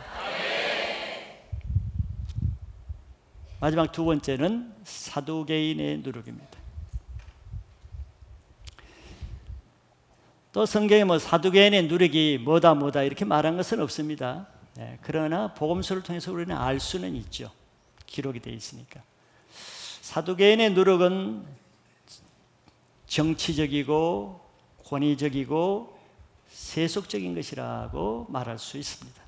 마지막 두 번째는 사두개인의 누룩입니다. 또 성경에 사두개인의 누룩이 뭐다 이렇게 말한 것은 없습니다. 그러나 복음서를 통해서 우리는 알 수는 있죠. 기록이 되어 있으니까. 사두개인의 누룩은 정치적이고 권위적이고 세속적인 것이라고 말할 수 있습니다.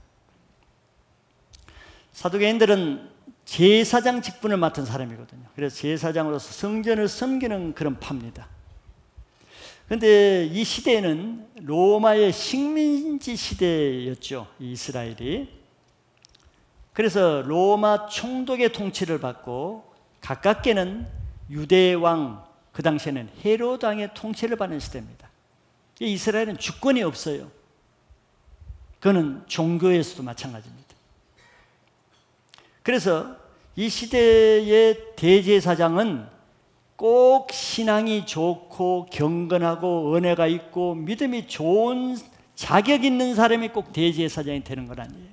사두개인들은 제사장 직분을 맡은 사람이거든요. 그래서 제사장으로서 성전을 섬기는 그런 파입니다. 그런데 이 시대는 로마의 식민지 시대였죠. 이스라엘이. 그래서 로마 총독의 통치를 받고 가깝게는 유대 왕, 그 당시에는 헤롯 왕의 통치를 받는 시대입니다. 이스라엘은 주권이 없어요. 그거는 종교에서도 마찬가지입니다. 그래서 이 시대의 대제사장은 꼭 신앙이 좋고 경건하고 은혜가 있고 믿음이 좋은 자격 있는 사람이 꼭 대제사장이 되는 건 아니에요.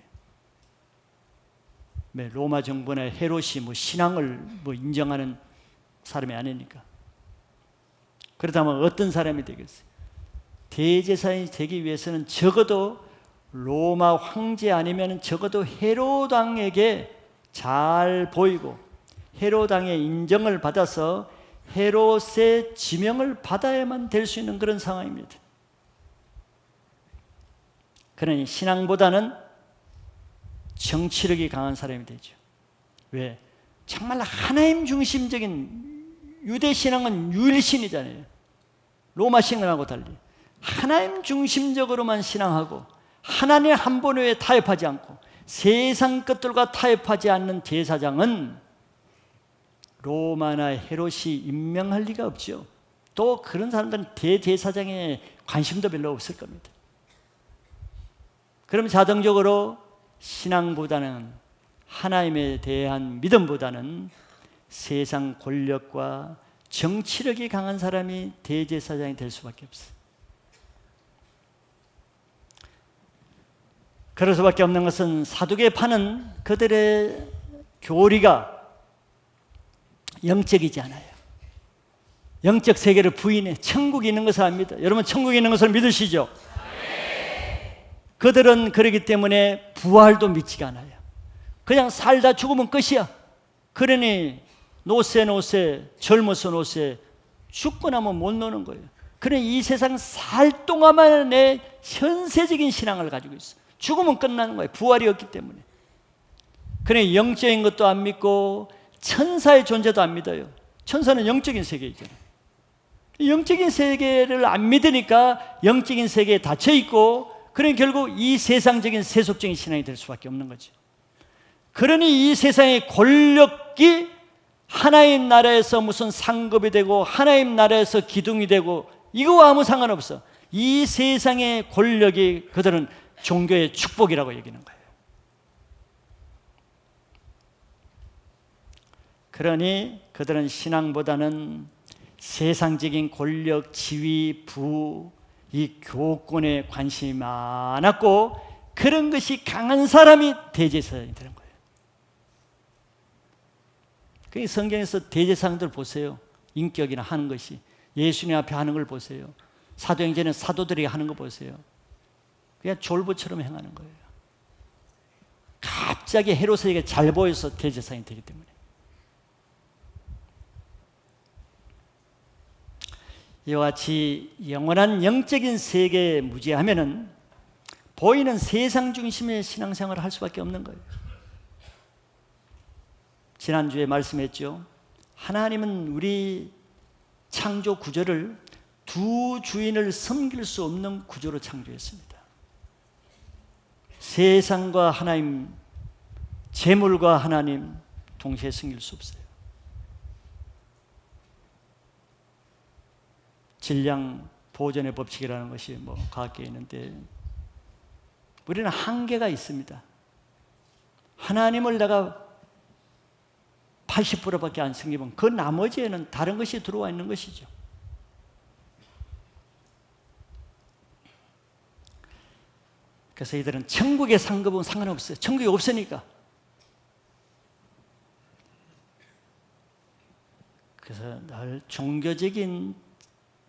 로마 정부나 헤롯이 신앙을 인정하는 사람이 아니니까. 그렇다면 어떤 사람이 되겠어요? 대제사장이 되기 위해서는 적어도 로마 황제 아니면 적어도 헤롯 왕에게 잘 보이고 헤롯 왕의 인정을 받아서 헤롯의 지명을 받아야만 될 수 있는 그런 상황입니다. 그러니 신앙보다는 정치력이 강한 사람이 되죠. 왜? 정말 하나님 중심적인 유대 신앙은 유일신이잖아요. 로마 신앙하고 달리 하나님 중심적으로만 신앙하고 하나님 한 분 외에 타협하지 않고 세상 것들과 타협하지 않는 제사장은 로마나 헤롯이 임명할 리가 없죠. 또 그런 사람들은 대제사장에 관심도 별로 없을 겁니다. 그럼 자동적으로 신앙보다는 하나님에 대한 믿음보다는 세상 권력과 정치력이 강한 사람이 대제사장이 될 수밖에 없어요. 그럴 수밖에 없는 것은 사두개파는 그들의 교리가 영적이지 않아요. 영적 세계를 부인해. 천국이 있는 것을 안 믿어요. 여러분 천국이 있는 것을 믿으시죠? 그들은 그렇기 때문에 부활도 믿지가 않아요. 그냥 살다 죽으면 끝이야. 그러니 노세 젊어서 노세 죽고 나면 못 노는 거예요. 그러니 이 세상 살 동안만의 현세적인 신앙을 가지고 있어요. 죽으면 끝나는 거예요. 부활이 없기 때문에. 그러니 영적인 것도 안 믿고 천사의 존재도 안 믿어요. 천사는 영적인 세계이잖아요. 영적인 세계를 안 믿으니까 영적인 세계에 닫혀 있고, 그러니 결국 이 세상적인 세속적인 신앙이 될 수밖에 없는 거죠. 그러니 이 세상의 권력이 하나님 나라에서 무슨 상급이 되고 하나님 나라에서 기둥이 되고 이거와 아무 상관없어. 이 세상의 권력이 그들은 종교의 축복이라고 여기는 거예요. 그러니 그들은 신앙보다는 세상적인 권력, 지위, 부, 이 교권에 관심이 많았고, 그런 것이 강한 사람이 대제사장이 되는 거예요. 그 성경에서 대제사장들 보세요. 인격이나 하는 것이 예수님 앞에 하는 걸 보세요. 사도행전에 사도들이 하는 거 보세요. 그냥 졸부처럼 행하는 거예요. 갑자기 헤롯에게 잘 보여서 대제사장이 되기 때문에. 이와 같이 영원한 영적인 세계에 무지하면은 보이는 세상 중심의 신앙생활을 할 수밖에 없는 거예요. 지난주에 말씀했죠. 하나님은 우리 창조 구조를 두 주인을 섬길 수 없는 구조로 창조했습니다. 세상과 하나님, 재물과 하나님 동시에 섬길 수 없어요. 질량 보존의 법칙이라는 것이 뭐 과학계에 있는데 우리는 한계가 있습니다. 하나님을 내가 80%밖에 안 섬기면 그 나머지에는 다른 것이 들어와 있는 것이죠. 그래서 이들은 천국의 상급은 상관없어요. 천국이 없으니까. 그래서 늘 종교적인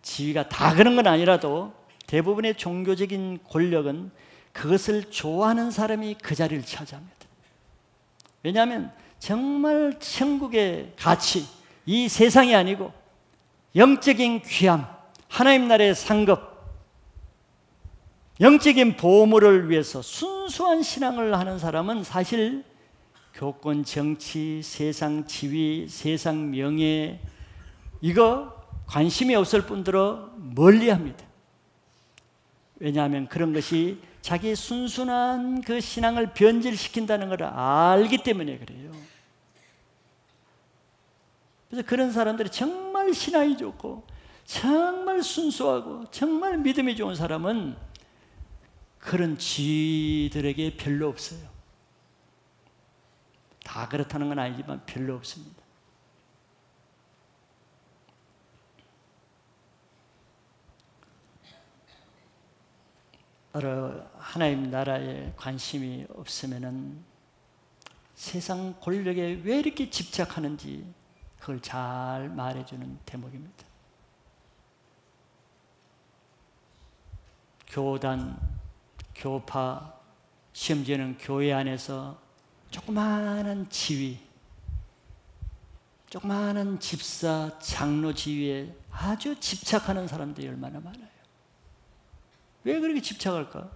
지위가 다 그런 건 아니라도 대부분의 종교적인 권력은 그것을 좋아하는 사람이 그 자리를 차지합니다. 왜냐하면 정말 천국의 가치, 이 세상이 아니고 영적인 귀함, 하나님 나라의 상급, 영적인 보물을 위해서 순수한 신앙을 하는 사람은 사실 교권, 정치, 세상 지위, 세상 명예 이거 관심이 없을 뿐더러 멀리합니다. 왜냐하면 그런 것이 자기 순순한 그 신앙을 변질시킨다는 것을 알기 때문에 그래요. 그래서 그런 사람들이 정말 신앙이 좋고 정말 순수하고 정말 믿음이 좋은 사람은 그런 지들에게 별로 없어요. 다 그렇다는 건 아니지만 별로 없습니다. 하나님 나라에 관심이 없으면은 세상 권력에 왜 이렇게 집착하는지 그걸 잘 말해주는 대목입니다. 교단, 교파, 심지어는 교회 안에서 조그마한 지위, 조그마한 집사, 장로 지위에 아주 집착하는 사람들이 얼마나 많아요. 왜 그렇게 집착할까?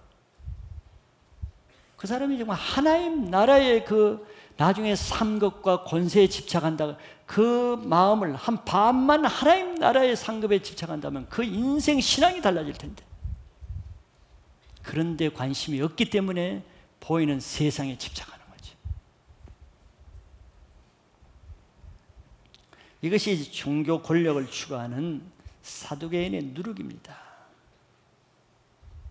그 사람이 정말 하나님 나라의 그 나중에 상급과 권세에 집착한다. 그 마음을 한 반만 하나님 나라의 상급에 집착한다면 그 인생 신앙이 달라질 텐데. 그런데 관심이 없기 때문에 보이는 세상에 집착하는 거죠. 이것이 종교 권력을 추구하는 사두개인의 누룩입니다.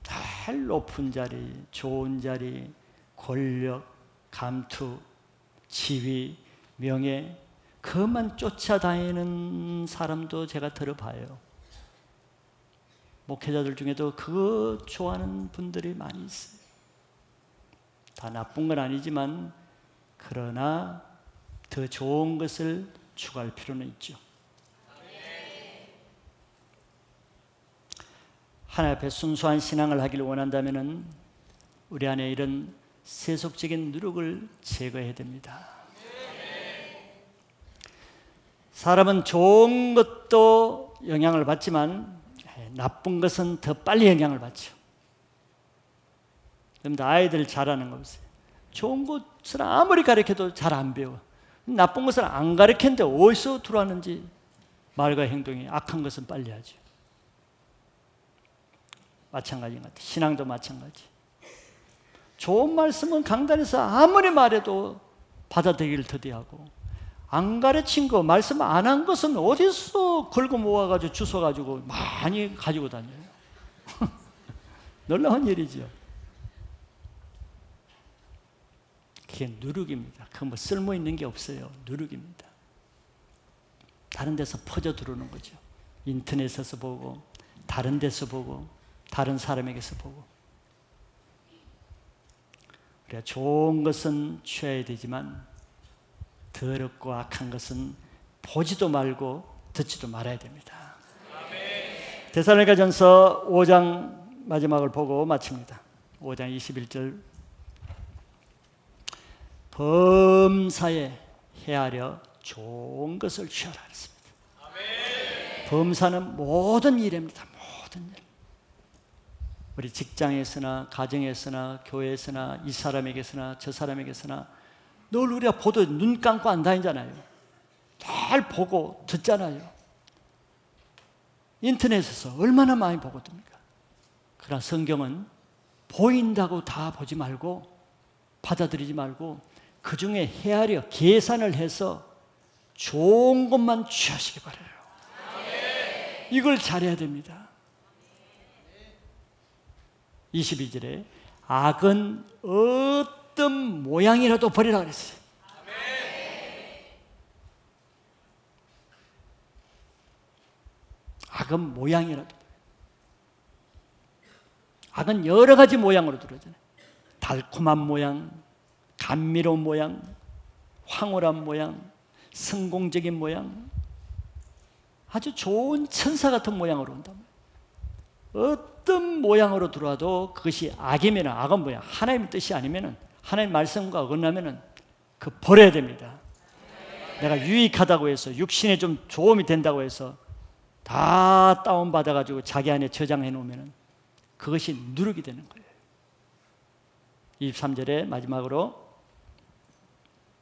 잘 높은 자리, 좋은 자리, 권력, 감투, 지위, 명예 그것만 쫓아다니는 사람도 제가 들어봐요. 목회자들 중에도 그거 좋아하는 분들이 많이 있어요. 다 나쁜 건 아니지만 그러나 더 좋은 것을 추구할 필요는 있죠. 하나님 앞에 순수한 신앙을 하기를 원한다면 우리 안에 이런 세속적인 누룩을 제거해야 됩니다. 사람은 좋은 것도 영향을 받지만 나쁜 것은 더 빨리 영향을 받죠. 그런데 아이들 잘하는 거 보세요. 좋은 것을 아무리 가르쳐도 잘 안 배워. 나쁜 것을 안 가르쳤는데 어디서 들어왔는지 말과 행동이 악한 것은 빨리 하죠. 마찬가지인 것 같아요. 신앙도 마찬가지. 좋은 말씀은 강단에서 아무리 말해도 받아들이기를 더디하고 안 가르친 거, 말씀 안 한 것은 어디서 걸고 모아가지고 주워가지고 많이 가지고 다녀요. 놀라운 일이죠. 그게 누룩입니다. 그건 뭐 쓸모 있는 게 없어요. 누룩입니다. 다른 데서 퍼져 들어오는 거죠. 인터넷에서 보고, 다른 데서 보고, 다른 사람에게서 보고. 우리가 좋은 것은 취해야 되지만 더럽고 악한 것은 보지도 말고 듣지도 말아야 됩니다. 데살로니가전서 5장 마지막을 보고 마칩니다. 5장 21절 범사에 헤아려 좋은 것을 취하라 했습니다. 범사는 모든 일입니다. 모든 일. 우리 직장에서나 가정에서나 교회에서나 이 사람에게서나 저 사람에게서나 늘 우리가 보도 눈 감고 안 다니잖아요. 잘 보고 듣잖아요. 인터넷에서 얼마나 많이 보거든요. 그러나 성경은 보인다고 다 보지 말고 받아들이지 말고 그 중에 헤아려 계산을 해서 좋은 것만 취하시기 바라요. 이걸 잘해야 됩니다. 22절에 악은 어떤 모양이라도 버리라 그랬어요. 악은 모양이라도. 악은 여러 가지 모양으로 들어오잖아요. 달콤한 모양, 감미로운 모양, 황홀한 모양, 성공적인 모양, 아주 좋은 천사 같은 모양으로 온다. 어떤 모양으로 들어와도 그것이 악이면, 악은 뭐야? 하나님의 뜻이 아니면, 하나님의 말씀과 어긋나면 그 버려야 됩니다. 내가 유익하다고 해서, 육신에 좀 도움이 된다고 해서 다 다운받아가지고 자기 안에 저장해 놓으면 그것이 누룩이 되는 거예요. 23절에 마지막으로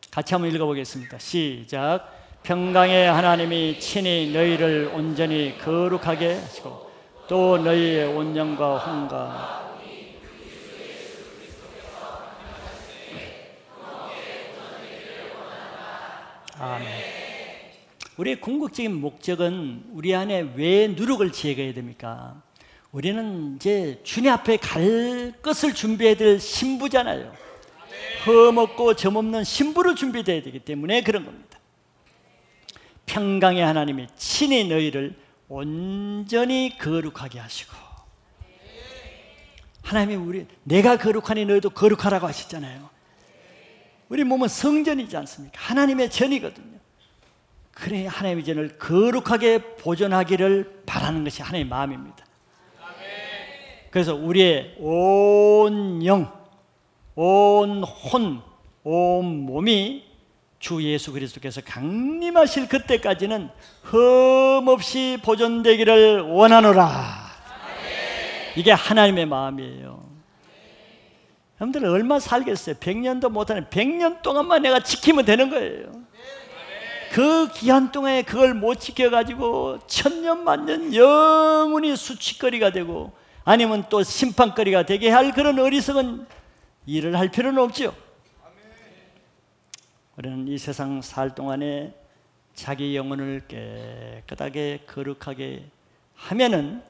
같이 한번 읽어보겠습니다. 시작. 평강의 하나님이 친히 너희를 온전히 거룩하게 하시고 또 너희의 온전과 혼과 아멘. 우리의 궁극적인 목적은 우리 안에 왜 누룩을 제거해야 됩니까? 우리는 이제 주님 앞에 갈 것을 준비해야 될 신부잖아요. 흠없고 점없는 신부로 준비되어야 되기 때문에 그런 겁니다. 평강의 하나님이 친히 너희를 온전히 거룩하게 하시고, 하나님이 내가 거룩하니 너희도 거룩하라고 하셨잖아요. 우리 몸은 성전이지 않습니까? 하나님의 전이거든요. 그래 하나님의 전을 거룩하게 보존하기를 바라는 것이 하나님의 마음입니다. 그래서 우리의 온 영, 온 혼, 온 몸이 주 예수 그리스도께서 강림하실 그때까지는 흠없이 보존되기를 원하노라. 이게 하나님의 마음이에요. 여러분들 얼마 살겠어요? 100년도 못하는 100년 동안만 내가 지키면 되는 거예요. 그 기한 동안에 그걸 못 지켜가지고 천년 만년 영원히 수치거리가 되고 아니면 또 심판거리가 되게 할 그런 어리석은 일을 할 필요는 없죠. 우리는 이 세상 살 동안에 자기 영혼을 깨끗하게 거룩하게 하면은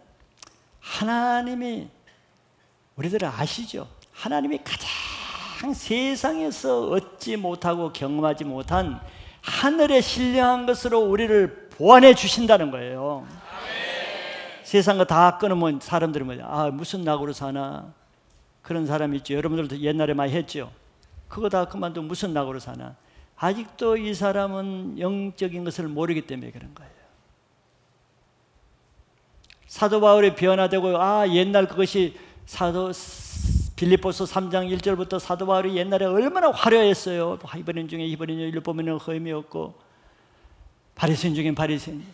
하나님이, 우리들은 아시죠? 하나님이 가장 세상에서 얻지 못하고 경험하지 못한 하늘의 신령한 것으로 우리를 보완해 주신다는 거예요. 세상 거 다 끊으면 사람들은 뭐야? 무슨 낙으로 사나? 그런 사람이 있죠. 여러분들도 옛날에 많이 했죠. 그거 다 그만두면 무슨 낙으로 사나? 아직도 이 사람은 영적인 것을 모르기 때문에 그런 거예요. 사도 바울이 변화되고 옛날 그것이 빌립보서 3장 1절부터 사도 바울이 옛날에 얼마나 화려했어요. 히브리인 중에 히브리인, 율법에는 흠이 없고 바리새인 중에 바리새인.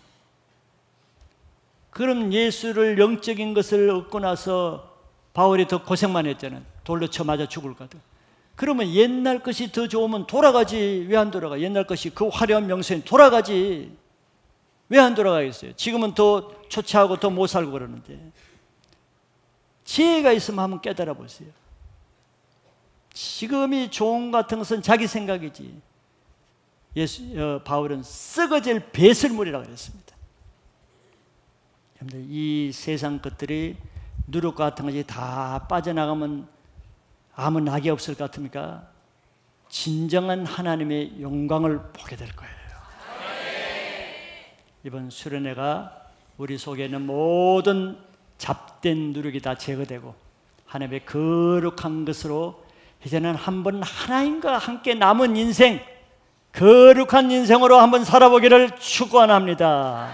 그럼 예수를 영적인 것을 얻고 나서 바울이 더 고생만 했잖아요. 돌로 쳐 맞아 죽을 거다. 그러면 옛날 것이 더 좋으면 돌아가지. 왜 안 돌아가? 옛날 것이 그 화려한 명성이 돌아가지. 왜 안 돌아가겠어요? 지금은 더 초췌하고 더 못 살고 그러는데. 지혜가 있으면 한번 깨달아 보세요. 지금이 좋은 것 같은 것은 자기 생각이지. 바울은 썩어질 배설물이라고 했습니다. 여러분들, 이 세상 것들이 누룩 같은 것이 다 빠져나가면 아무 낙이 없을 것 같습니까? 진정한 하나님의 영광을 보게 될 거예요. 이번 수련회가 우리 속에 있는 모든 잡된 누룩이 다 제거되고 하나님의 거룩한 것으로 이제는 한번 하나님과 함께 남은 인생, 거룩한 인생으로 한번 살아보기를 축원합니다.